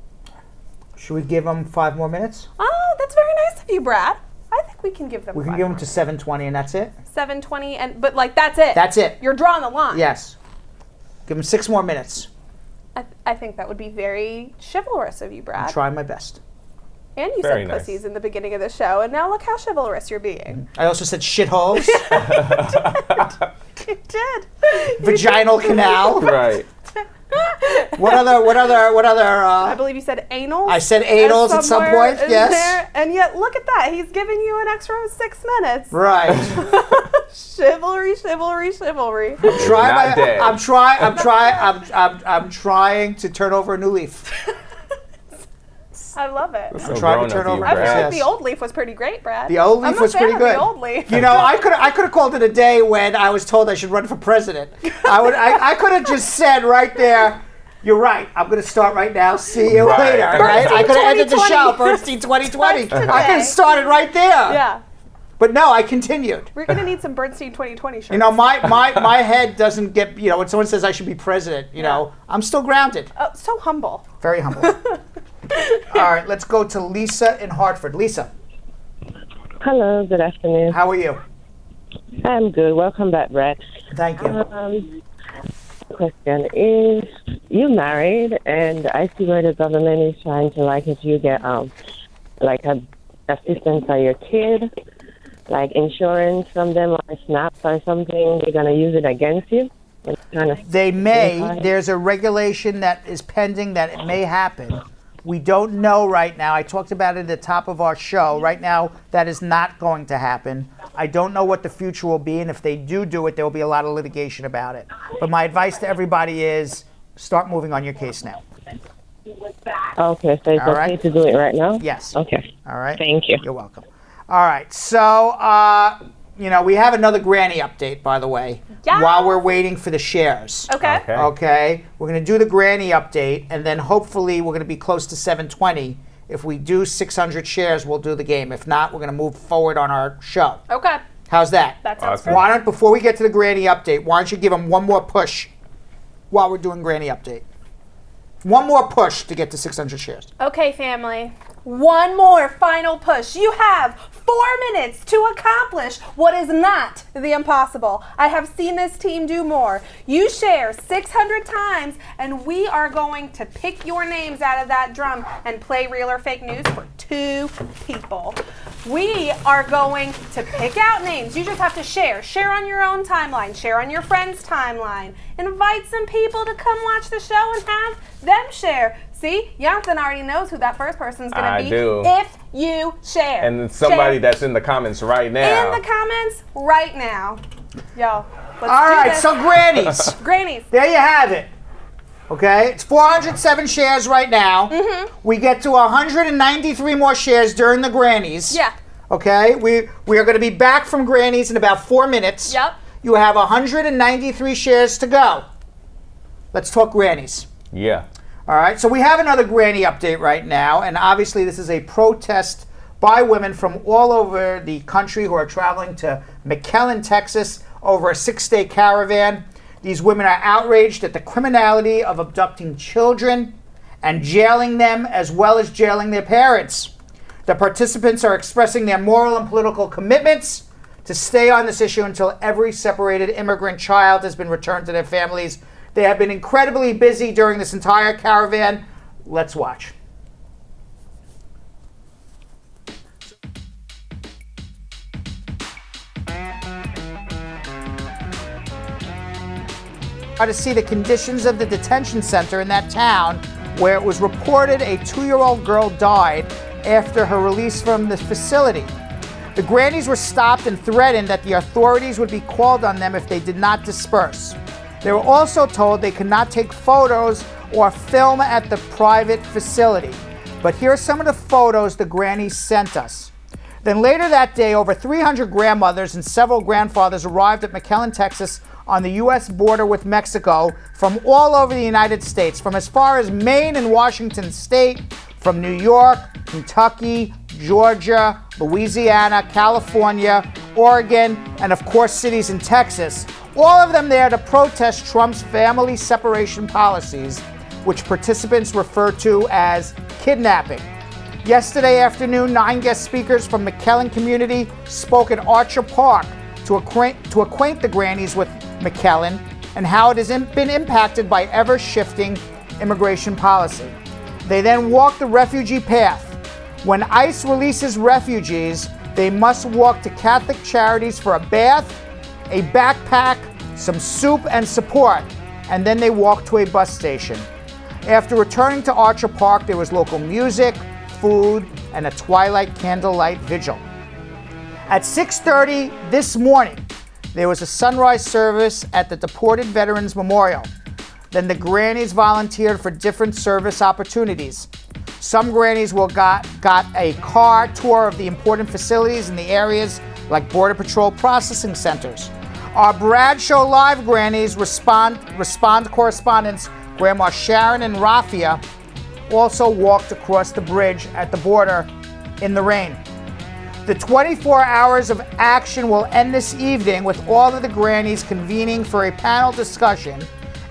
Should we give them 5 more minutes? Oh, that's very nice of you, Brad. I think we can give them. We can give them to 7:20, and that's it. 7:20, but that's it. That's it. You're drawing the line. Yes. Give them 6 more minutes. I think that would be very chivalrous of you, Brad. I'm trying my best. And you Very said nice. pussies in the beginning of the show, and now look how chivalrous you're being. I also said shitholes. You did. Vaginal canal. Right. What other? I believe you said anal. I said anals at some point. Yes. And yet, look at that. He's giving you an extra 6 minutes. Right. Chivalry, chivalry, chivalry. I'm trying to turn over a new leaf. I love it. I'm trying to turn over. I feel like the old leaf was pretty great, Brad. The old leaf was pretty good. The old leaf. You know, I could have called it a day when I was told I should run for president. I could have just said right there, you're right. I'm going to start right now. See you later. Right? I could have ended the show. Bernstein 2020. I could have started right there. Yeah. But no, I continued. We're going to need some Bernstein 2020 shirts. You know, my head doesn't get, when someone says I should be president, you know, I'm still grounded. Oh, so humble. Very humble. All right, let's go to Lisa in Hartford. Lisa. Hello, good afternoon. How are you? I'm good. Welcome back, Brad. Thank you. Question is, you married, and I see where the government is trying to, if you get, assistance for your kid, like insurance from them or SNAP or something, they're going to use it against you? They may. There's a regulation that is pending that it may happen. We don't know right now. I talked about it at the top of our show. Right now, that is not going to happen. I don't know what the future will be, and if they do it, there will be a lot of litigation about it. But my advice to everybody is start moving on your case now. Okay, so it's okay to do it right now? Yes. Okay. All right. Thank you. You're welcome. All right. So, we have another granny update, by the way, while we're waiting for the shares. Okay. Okay. We're going to do the granny update, and then hopefully we're going to be close to 720. If we do 600 shares, we'll do the game. If not, we're going to move forward on our show. Okay. How's that? That sounds Before we get to the granny update, why don't you give them one more push while we're doing Granny Update. One more push to get to 600 shares. Okay, family. One more final push. You have 4 minutes to accomplish what is not the impossible. I have seen this team do more. You share 600 times, and we are going to pick your names out of that drum and play Real or Fake News for 2 people. We are going to pick out names. You just have to share. Share on your own timeline. Share on your friend's timeline. Invite some people to come watch the show and have them share. See, Yonathan already knows who that first person's going to be. I do. If you share. And it's somebody that's in the comments right now. In the comments right now. Yo, let's All do right, this. so Grannies. Grannies. There you have it. Okay, it's 407 shares right now. We get to 193 more shares during the Grannies. Yeah. Okay, we are going to be back from Grannies in about 4 minutes. Yep. You have 193 shares to go. Let's talk Grannies. Yeah. All right, so we have another Granny update right now, and obviously this is a protest by women from all over the country who are traveling to McAllen, Texas, over a 6-day caravan. These women are outraged at the criminality of abducting children and jailing them, as well as jailing their parents. The participants are expressing their moral and political commitments to stay on this issue until every separated immigrant child has been returned to their families. They have been incredibly busy during this entire caravan. Let's watch. To see the conditions of the detention center in that town where it was reported a 2-year-old girl died after her release from the facility. The Grannies were stopped and threatened that the authorities would be called on them if they did not disperse. They were also told they could not take photos or film at the private facility. But here are some of the photos the Grannies sent us. Then later that day, over 300 grandmothers and several grandfathers arrived at McAllen, Texas, on the U.S. border with Mexico from all over the United States, from as far as Maine and Washington State, from New York, Kentucky, Georgia, Louisiana, California, Oregon, and of course cities in Texas. All of them there to protest Trump's family separation policies, which participants refer to as kidnapping. Yesterday afternoon, 9 guest speakers from McAllen community spoke at Archer Park to acquaint the Grannies with McAllen and how it has been impacted by ever-shifting immigration policy. They then walked the refugee path. When ICE releases refugees, they must walk to Catholic Charities for a bath, a backpack, some soup and support, and then they walk to a bus station. After returning to Archer Park, there was local music, food, and a twilight candlelight vigil. At 6:30 this morning, there was a sunrise service at the Deported Veterans Memorial. Then the Grannies volunteered for different service opportunities. Some Grannies got a car tour of the important facilities in the areas like Border Patrol processing centers. Our Bradshaw Live Grannies respond correspondents Grandma Sharon and Rafia also walked across the bridge at the border in the rain. The 24 hours of action will end this evening with all of the Grannies convening for a panel discussion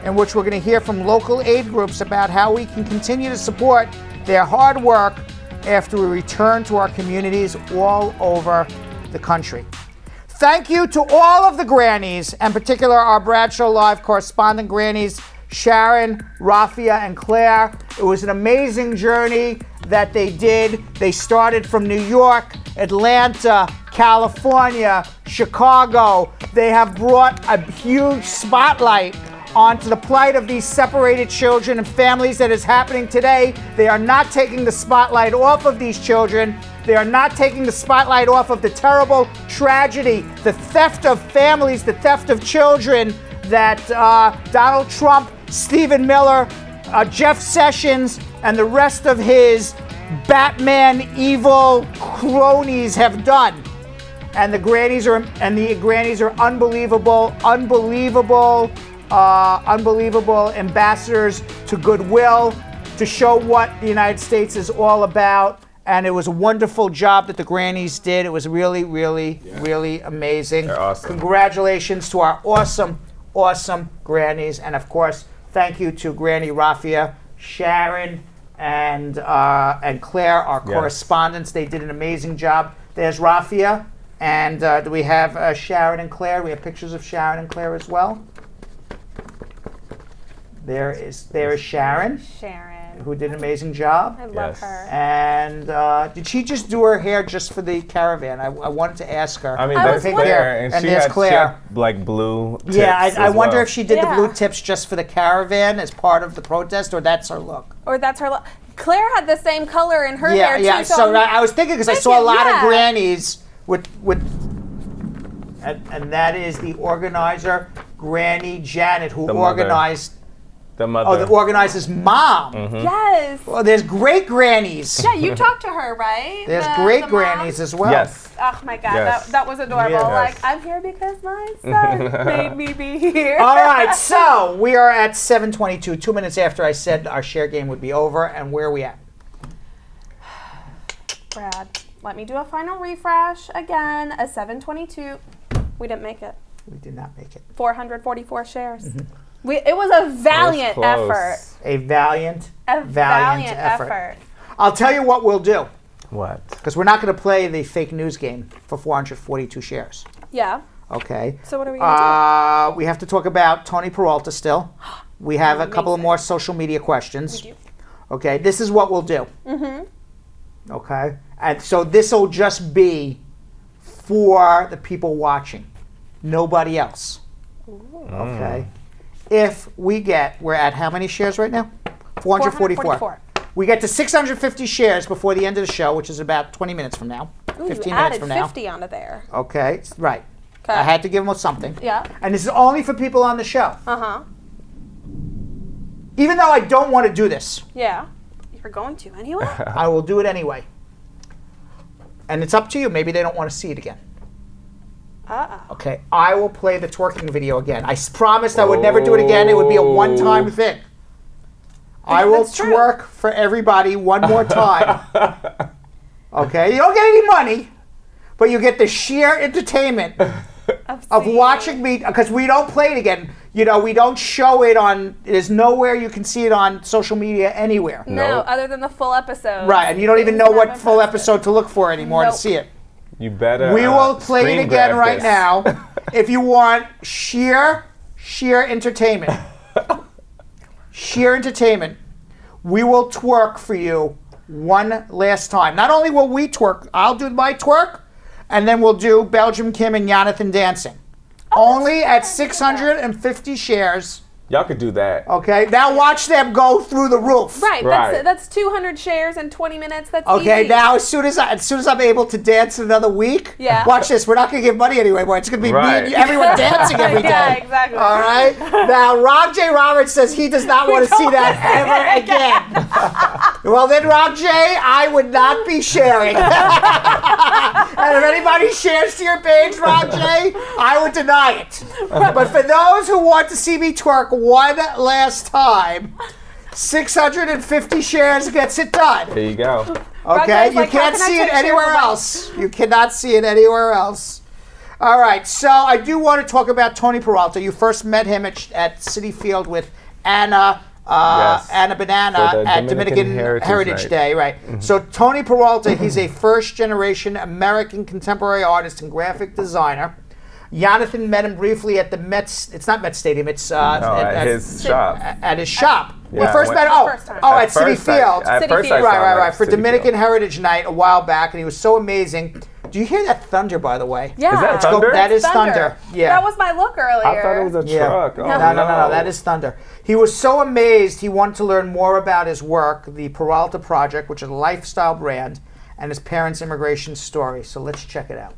in which we're going to hear from local aid groups about how we can continue to support their hard work after we return to our communities all over the country. Thank you to all of the Grannies, in particular our Bradshaw Live correspondent Grannies, Sharon, Rafia, and Claire. It was an amazing journey that they did. They started from New York, Atlanta, California, Chicago. They have brought a huge spotlight onto the plight of these separated children and families that is happening today. They are not taking the spotlight off of these children. They are not taking the spotlight off of the terrible tragedy, the theft of families, the theft of children that Donald Trump, Stephen Miller, Jeff Sessions, and the rest of his Batman evil cronies have done. And the Grannies are unbelievable ambassadors to goodwill, to show what the United States is all about. And it was a wonderful job that the Grannies did. It was really, really, really amazing. They're awesome. Congratulations to our awesome Grannies. And of course, thank you to Granny Rafia, Sharon, and Claire, our correspondents. They did an amazing job. There's Rafia. And do we have Sharon and Claire? We have pictures of Sharon and Claire as well. There is Sharon. Sharon. Who did an amazing job. I love her. And did she just do her hair just for the caravan? I wanted to ask her. I mean, there's Claire, and there's Claire. She had like blue tips. Yeah, I wonder well. if she did the blue tips just for the caravan as part of the protest, or that's her look. Or that's her look. Claire had the same color in her hair, too. Yeah, so I was thinking, because I saw a lot of grannies with and that is the organizer, Granny Janet, who organized. The mother. Oh, the organizer's mom. Mm-hmm. Yes. Well, there's great grannies. Yeah, you talked to her, right? There's great grannies as well. Yes. Oh my God, Yes. that was adorable. Yes. Like, I'm here because my son made me be here. All right, so we are at 7:22, 2 minutes after I said our share game would be over, and where are we at? Brad, let me do a final refresh again. A 722. We didn't make it. We did not make it. 444 shares. It was a valiant effort. A valiant effort. I'll tell you what we'll do. What? Because we're not going to play the fake news game for 442 shares. Yeah. Okay. So what are we going to do? We have to talk about Tony Peralta still. We have a couple of more social media questions. We do. Okay. This is what we'll do. Mm-hmm. Okay. And so this will just be for the people watching. Nobody else. Okay. If we we're at how many shares right now? 444. We get to 650 shares before the end of the show, which is about 20 minutes from now. Ooh, 15 you minutes added from now. 50 onto there. Okay, right. I had to give them something. Yeah. And this is only for people on the show. Uh-huh. Even though I don't want to do this. Yeah. You're going to anyway? I will do it anyway. And it's up to you. Maybe they don't want to see it again. Uh-oh. Okay, I will play the twerking video again. I promised I would never do it again. It would be a one-time thing. I will twerk for everybody one more time. Okay, you don't get any money, but you get the sheer entertainment of watching me, because we don't play it again. You know, we don't show it on, there's nowhere you can see it on social media anywhere. No, other than the full episode. Right, and you don't even know what full episode to look for anymore to see it. You better. We will play it again right this. now. If you want sheer entertainment, we will twerk for you one last time. Not only will we twerk, I'll do my twerk, and then we'll do Belgium Kim and Yonathan dancing. Only at 650 shares. Y'all could do that. Okay, now watch them go through the roof. Right, that's 200 shares in 20 minutes. That's okay. easy. Now as soon as I'm able to dance another week, watch this. We're not going to give money anymore. It's going to be me and everyone dancing every day. Yeah, exactly. All right. Now Rob J. Roberts says he does not want to see that ever again. Well then, Rob J., I would not be sharing. And if anybody shares to your page, Rob J., I would deny it. But for those who want to see me twerk one last time, 650 shares gets it done. There you go. Okay, you can't see it anywhere else. You cannot see it anywhere else. All right, so I do want to talk about Tony Peralta. You first met him at City Field with Anna Banana at Dominican Heritage Day, right? Mm-hmm. So Tony Peralta, he's a first-generation American contemporary artist and graphic designer. Yonathan met him briefly at the Mets. It's not Mets Stadium. It's at his shop. At his shop. Yeah, we first met. At City Field. Right. For Dominican Heritage Night a while back, and he was so amazing. Do you hear that thunder, by the way? Yeah. Is that thunder? That is thunder. Yeah. That was my look earlier. I thought it was a truck. No. That is thunder. He was so amazed, he wanted to learn more about his work, the Peralta Project, which is a lifestyle brand, and his parents' immigration story. So let's check it out.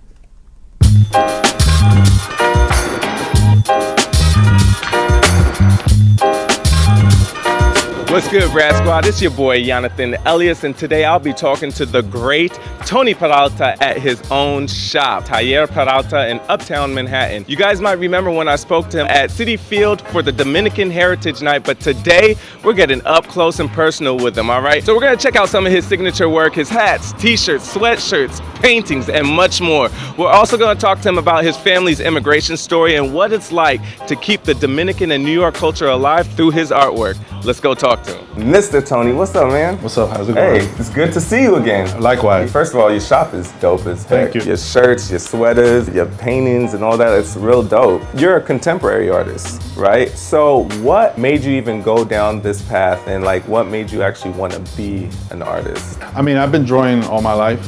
What's good, Brad Squad? It's your boy, Yonathan Elias, and today I'll be talking to the great Tony Peralta at his own shop, Taller Peralta in Uptown Manhattan. You guys might remember when I spoke to him at Citi Field for the Dominican Heritage Night, but today we're getting up close and personal with him, all right? So we're gonna check out some of his signature work, his hats, t-shirts, sweatshirts, paintings, and much more. We're also gonna talk to him about his family's immigration story and what it's like to keep the Dominican and New York culture alive through his artwork. Let's go talk to him. Mr. Tony, what's up, man? What's up? How's it going? Hey, it's good to see you again. Likewise. First of all, your shop is dope as heck. Thank you. Your shirts, your sweaters, your paintings and all that, it's real dope. You're a contemporary artist, right? So what made you even go down this path and like what made you actually want to be an artist? I mean, I've been drawing all my life.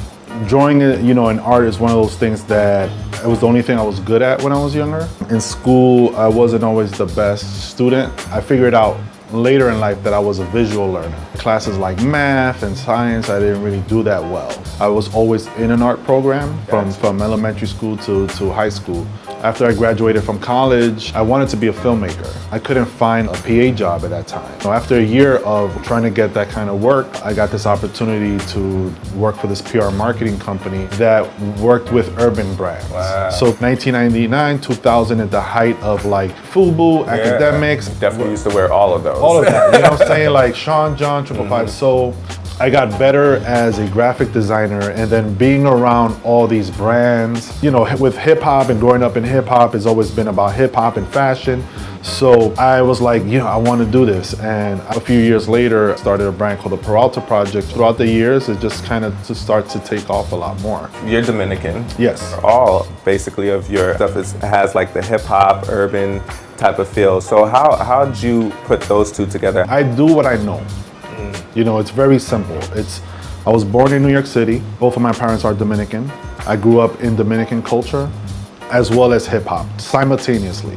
Drawing, in art is one of those things that it was the only thing I was good at when I was younger. In school, I wasn't always the best student. I figured out later in life that I was a visual learner. Classes like math and science, I didn't really do that well. I was always in an art program from elementary school to high school. After I graduated from college, I wanted to be a filmmaker. I couldn't find a PA job at that time. So after a year of trying to get that kind of work, I got this opportunity to work for this PR marketing company that worked with urban brands. Wow. So 1999, 2000 at the height of like FUBU, academics. Definitely used to wear all of those. All of that, you know what I'm saying? Like Sean John, 555 Soul. I got better as a graphic designer, and then being around all these brands, with hip hop and growing up in hip hop, it's always been about hip hop and fashion. So I was like, I want to do this. And a few years later, I started a brand called the Peralta Project. Throughout the years, it just kind of starts to take off a lot more. You're Dominican. Yes. All basically of your stuff has like the hip hop, urban type of feel. So how'd you put those two together? I do what I know. It's very simple. I was born in New York City. Both of my parents are Dominican. I grew up in Dominican culture as well as hip hop simultaneously.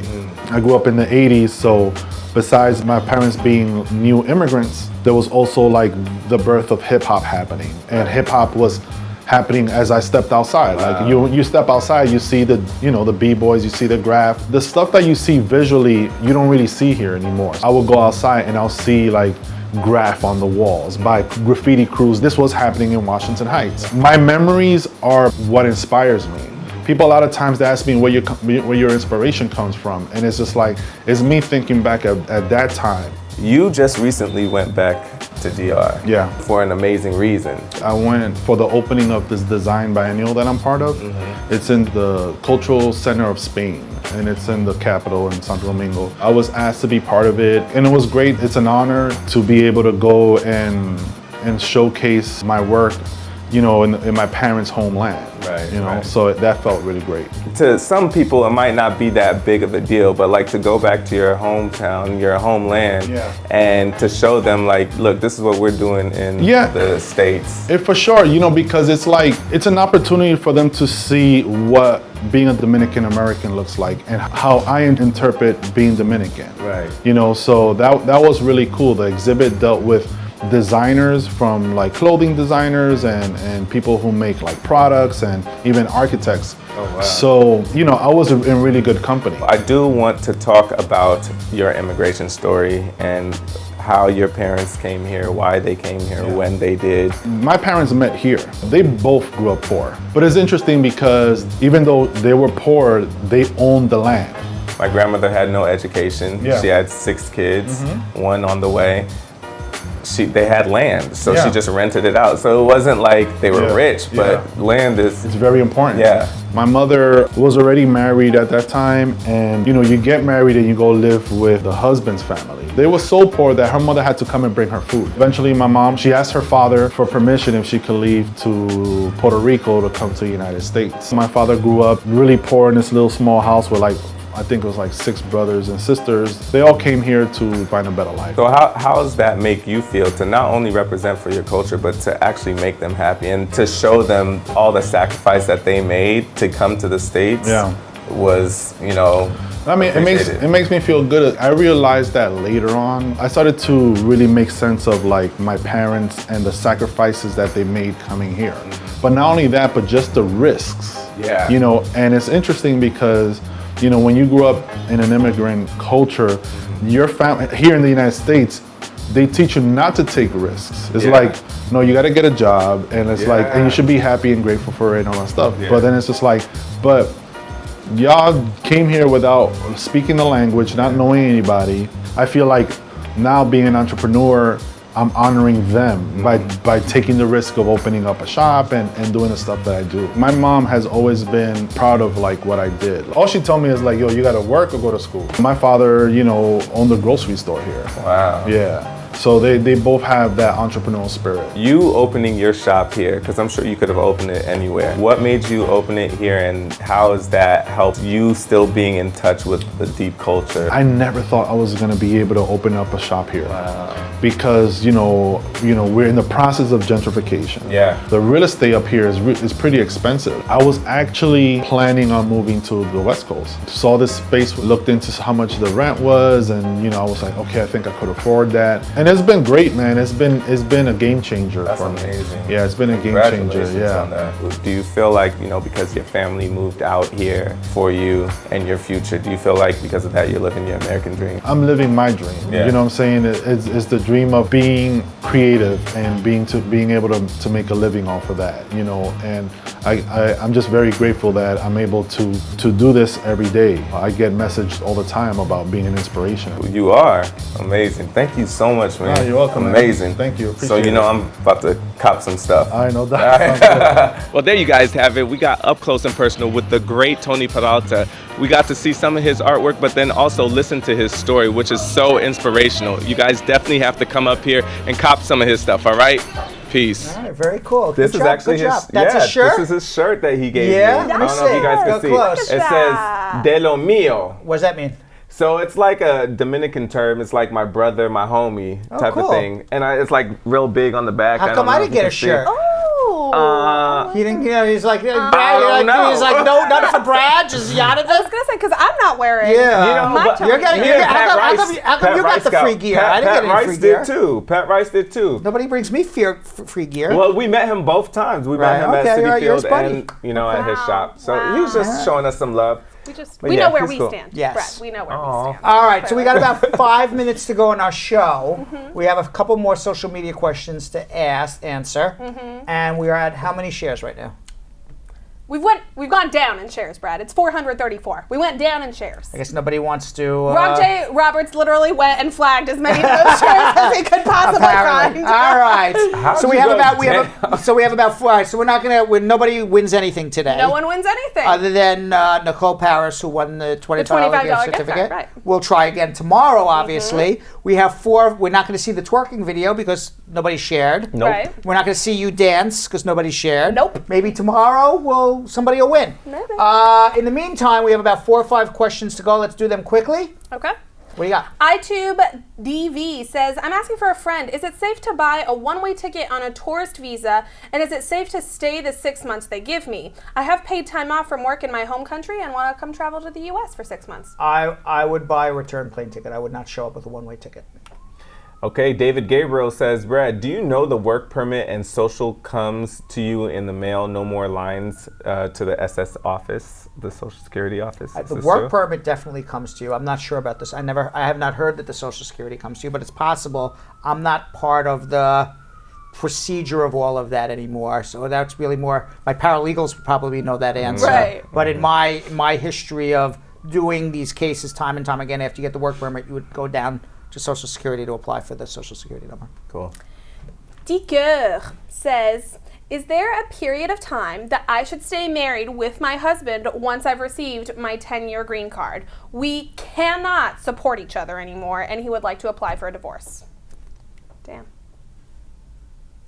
I grew up in the 80s, so besides my parents being new immigrants, there was also like the birth of hip hop happening. And hip hop was happening as I stepped outside. Wow. Like you step outside, you see the B-boys, you see the graph. The stuff that you see visually, you don't really see here anymore. I will go outside and I'll see like graph on the walls by graffiti crews. This was happening in Washington Heights. My memories are what inspires me. People a lot of times they ask me where your inspiration comes from, and it's just like, it's me thinking back at that time. You just recently went back to DR. Yeah. For an amazing reason. I went for the opening of this design biennial that I'm part of. It's in the Cultural Center of Spain, and it's in the capital in Santo Domingo. I was asked to be part of it, and it was great. It's an honor to be able to go and showcase my work, in my parents' homeland. Right. So that felt really great. To some people, it might not be that big of a deal, but like to go back to your hometown, your homeland, and to show them like, look, this is what we're doing in the States. For sure, because it's like, it's an opportunity for them to see what being a Dominican American looks like and how I interpret being Dominican. Right. So that was really cool. The exhibit dealt with designers, from like clothing designers and people who make like products and even architects. Oh, wow. So, I was in really good company. I do want to talk about your immigration story and how your parents came here, why they came here, when they did. My parents met here. They both grew up poor. But it's interesting because even though they were poor, they owned the land. My grandmother had no education. Yeah. She had 6 kids, one on the way. They had land, so she just rented it out. So it wasn't like they were rich, but land is... It's very important. Yeah. My mother was already married at that time, and you get married and you go live with the husband's family. They were so poor that her mother had to come and bring her food. Eventually my mom, she asked her father for permission if she could leave to Puerto Rico to come to the United States. My father grew up really poor in this little small house with I think it was like 6 brothers and sisters. They all came here to find a better life. So how does that make you feel to not only represent for your culture, but to actually make them happy and to show them all the sacrifice that they made to come to the States was, I mean, it makes me feel good. I realized that later on. I started to really make sense of like my parents and the sacrifices that they made coming here. But not only that, but just the risks. Yeah. And it's interesting because when you grew up in an immigrant culture, your family here in the United States, they teach you not to take risks. It's Yeah. like, no, you got to get a job, and it's like, and Yeah. you should be happy and grateful for it and all that stuff. Yeah. But then it's just like, but y'all came here without speaking the language, not knowing anybody. I feel like now being an entrepreneur, I'm honoring them by taking the risk of opening up a shop and doing the stuff that I do. My mom has always been proud of like what I did. All she told me is like, yo, you gotta work or go to school. My father, you know, owned a grocery store here. Wow. Yeah. So they both have that entrepreneurial spirit. You opening your shop here, because I'm sure you could have opened it anywhere. What made you open it here, and how has that helped you still being in touch with the deep culture? I never thought I was gonna be able to open up a shop here. Wow. Because you know, we're in the process of gentrification. Yeah. The real estate up here is pretty expensive. I was actually planning on moving to the West Coast. Saw this space, looked into how much the rent was, and you know, I was like, okay, I think I could afford that. And it's been great, man. It's been a game changer for me. That's amazing. Yeah, it's been a game changer. Congratulations Yeah. on that. Do you feel like, you know, because your family moved out here for you and your future, do you feel like because of that you're living your American dream? I'm living my dream. Yeah. You know what I'm saying? It's the dream of being creative and being able to make a living off of that, you know, and I'm just very grateful that I'm able to do this every day. I get messaged all the time about being an inspiration. You are amazing. Thank you so much, man. Oh, you're welcome, man. Amazing. Thank you. So you know I'm about to cop some stuff. I know that. Well, there you guys have it. We got up close and personal with the great Tony Peralta. We got to see some of his artwork, but then also listen to his story, which is so inspirational. You guys definitely have to come up here and cop some of his stuff, all right? Peace. All right, very cool. This Good is job, actually good his job. That's a shirt? This is his shirt that he gave Yeah? me. Let I me don't know if you guys see. can Go see. close. It says de lo mío. What does that mean? So it's like a Dominican term. It's like my brother, my homie type cool. of thing. And it's like real big on the back. How come I didn't get a shirt? He didn't, you know, he's like, Brad, know. he's like, no, none for Brad, just Yonathan. I was gonna say, because I'm not wearing Yeah. my but- Tony. How come you got the free gear? I didn't get any free gear. Pat Rice did too. Pat Rice did too. Nobody brings me free gear. Well, we met him both times. We met him Right, at okay, City right, you're Field his buddy. and, you know, at his shop. So he was just showing us some love. But We yeah, know where he's we cool. stand. Yes. Brad, we know where we stand. All right, so we got about 5 minutes to go in our show. We have a couple more social media questions to answer. And we are at how many shares right now? We've gone down in shares, Brad. It's 434. We went down in shares. I guess nobody wants to. Rob J. Roberts literally went and flagged as many of those shares as he could possibly Apparently. find. All right. How'd So you we have go about down? 4. So we're not gonna. Nobody wins anything today. No one wins anything. Other than Nicole Paris, who won the $25 $25 gift gift certificate. card, right. We'll try again tomorrow, obviously. We have 4. We're not going to see the twerking video because nobody shared. Nope. Right. We're not going to see you dance because nobody shared. Nope. Maybe tomorrow somebody will win. Maybe. In the meantime, we have about 4 or 5 questions to go. Let's do them quickly. Okay. What do you got? iTube DV says, I'm asking for a friend. Is it safe to buy a one-way ticket on a tourist visa? And is it safe to stay the 6 months they give me? I have paid time off from work in my home country and want to come travel to the U.S. for 6 months. I would buy a return plane ticket. I would not show up with a one-way ticket. Okay, David Gabriel says, Brad, do you know the work permit and social comes to you in the mail? No more lines to the SS office, the Social Security office? Is The this work true? permit definitely comes to you. I'm not sure about this. I have not heard that the Social Security comes to you, but it's possible. I'm not part of the procedure of all of that anymore. So that's really more, my paralegals probably know that answer. Right. But in my history of doing these cases time and time again, after you get the work permit, you would go down to Social Security to apply for the Social Security number. Cool. Dicoeur says, is there a period of time that I should stay married with my husband once I've received my 10-year green card? We cannot support each other anymore, and he would like to apply for a divorce. Damn.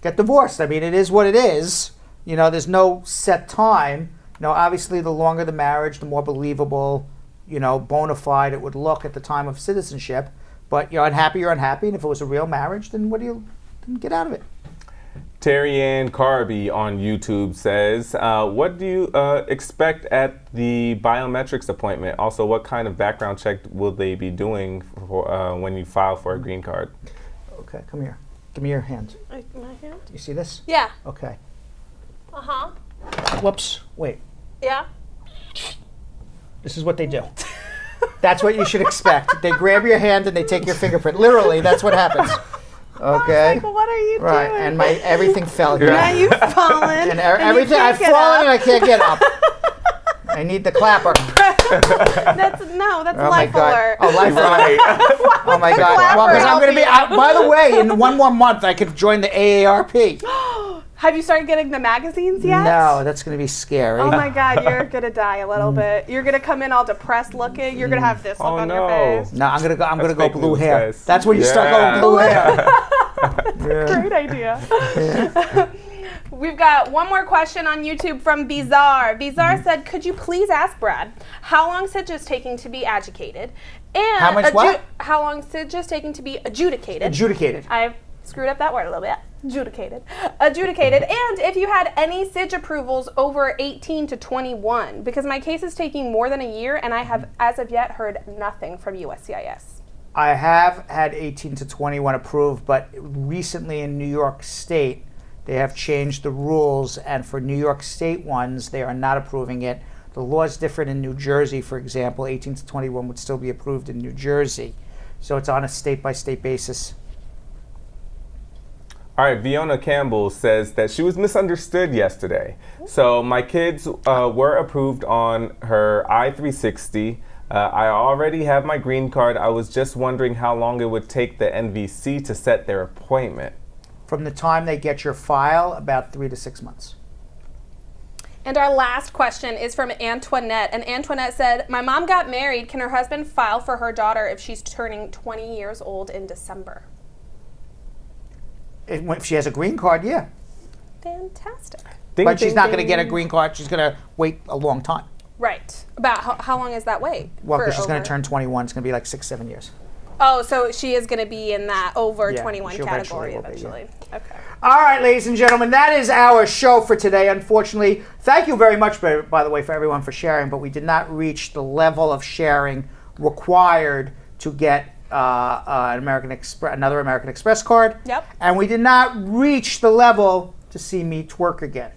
Get divorced. I mean, it is what it is. You know, there's no set time. You know, obviously, the longer the marriage, the more believable, you know, bona fide it would look at the time of citizenship. But you're unhappy, and if it was a real marriage, then then get out of it. Terry Ann Carby on YouTube says, what do you expect at the biometrics appointment? Also, what kind of background check will they be doing for, when you file for a green card? Okay, come here. Give me your hand. My hand? Do you see this? Yeah. Okay. Uh-huh. Whoops. Wait. Yeah. This is what they do. That's what you should expect. They grab your hand and they take your fingerprint. Literally, that's what happens. Okay. Well, what are you right. doing? And everything fell here. Now you've fallen. And everything, I've fallen and I can't get up. I need the clapper. That's life alert. Oh, life alert. Oh my God. Well, because I'm going to be, by the way, in one more month, I could join the AARP. Have you started getting the magazines yet? No, that's going to be scary. Oh my God, you're going to die a little bit. You're going to come in all depressed looking. You're going to have this look on your face. No, I'm going to go blue hair. Guys. That's when you start going blue hair. Great idea. We've got one more question on YouTube from Bizarre. Bizarre said, could you please ask Brad how long Sidge is taking to be adjudicated? And how much what? How long Sidge is taking to be adjudicated. Adjudicated. I've screwed up that word a little bit. Adjudicated. And if you had any Sidge approvals over 18 to 21, because my case is taking more than a year and I have as of yet heard nothing from USCIS. I have had 18 to 21 approved, but recently in New York State, they have changed the rules, and for New York State ones, they are not approving it. The law is different in New Jersey, for example. 18 to 21 would still be approved in New Jersey. So it's on a state-by-state basis. All right, Fiona Campbell says that she was misunderstood yesterday. So my kids were approved on her I-360. I already have my green card. I was just wondering how long it would take the NVC to set their appointment. From the time they get your file, about 3 to 6 months. And our last question is from Antoinette. And Antoinette said, my mom got married. Can her husband file for her daughter if she's turning 20 years old in December? If she has a green card, yeah. Fantastic. But she's not going to get a green card. She's going to wait a long time. Right. About how long is that wait? Well, because she's going to turn 21. It's going to be like 6-7 years. Oh, so she is going to be in that over 21 category eventually. Okay. All right, ladies and gentlemen, that is our show for today. Unfortunately, thank you very much, by the way, for everyone for sharing, but we did not reach the level of sharing required to get another American Express card. Yep. And we did not reach the level to see me twerk again.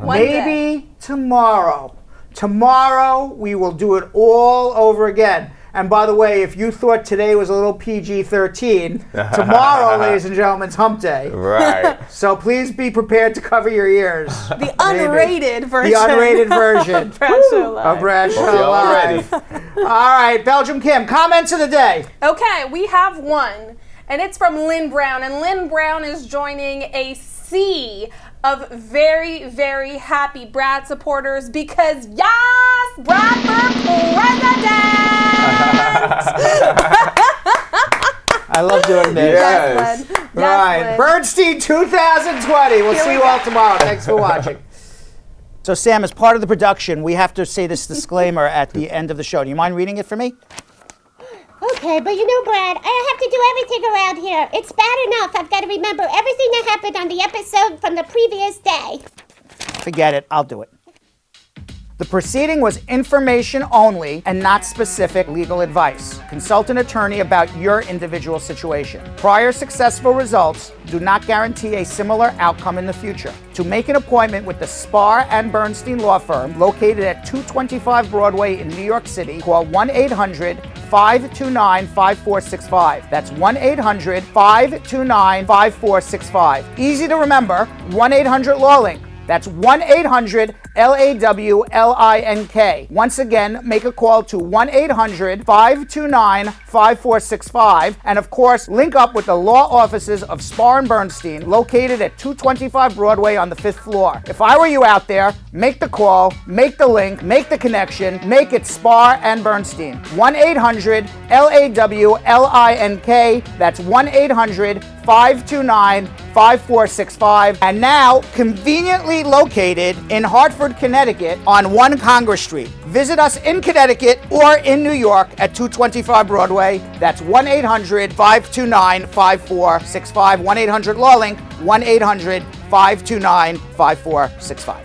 Maybe tomorrow. Tomorrow, we will do it all over again. And by the way, if you thought today was a little PG-13, tomorrow, ladies and gentlemen, is hump day. Right. So please be prepared to cover your ears. The unrated version. The unrated version. Of Brad Show Live. Of Brad Show Live. All right, Belgium Kim, comments of the day. Okay, we have one, and it's from Lynn Brown. And Lynn Brown is joining a sea of very, very happy Brad supporters because, yes, Brad for president! I love doing this. Yes, Lynn. All right, Bernstein 2020. We'll see you all tomorrow. Thanks for watching. So, Sam, as part of the production, we have to say this disclaimer at the end of the show. Do you mind reading it for me? Okay, but you know, Brad, I have to do everything around here. It's bad enough I've got to remember everything that happened on the episode from the previous day. Forget it. I'll do it. The proceeding was information only and not specific legal advice. Consult an attorney about your individual situation. Prior successful results do not guarantee a similar outcome in the future. To make an appointment with the Spar and Bernstein law firm located at 225 Broadway in New York City, call 1-800-529-5465. That's 1-800-529-5465. Easy to remember, 1-800-LAW-LINK. That's 1-800-LAWLINK. Once again, make a call to 1-800-529-5465. And of course, link up with the law offices of Spar and Bernstein, located at 225 Broadway on the 5th floor. If I were you out there, make the call, make the link, make the connection, make it Spar and Bernstein. 1-800-LAWLINK. That's 1-800-529-5465. And now, conveniently located in Hartford, Connecticut on 1 Congress Street. Visit us in Connecticut or in New York at 225 Broadway. That's 1-800-529-5465. 1-800-LAW-LINK. 1-800-529-5465.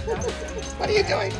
What are you doing?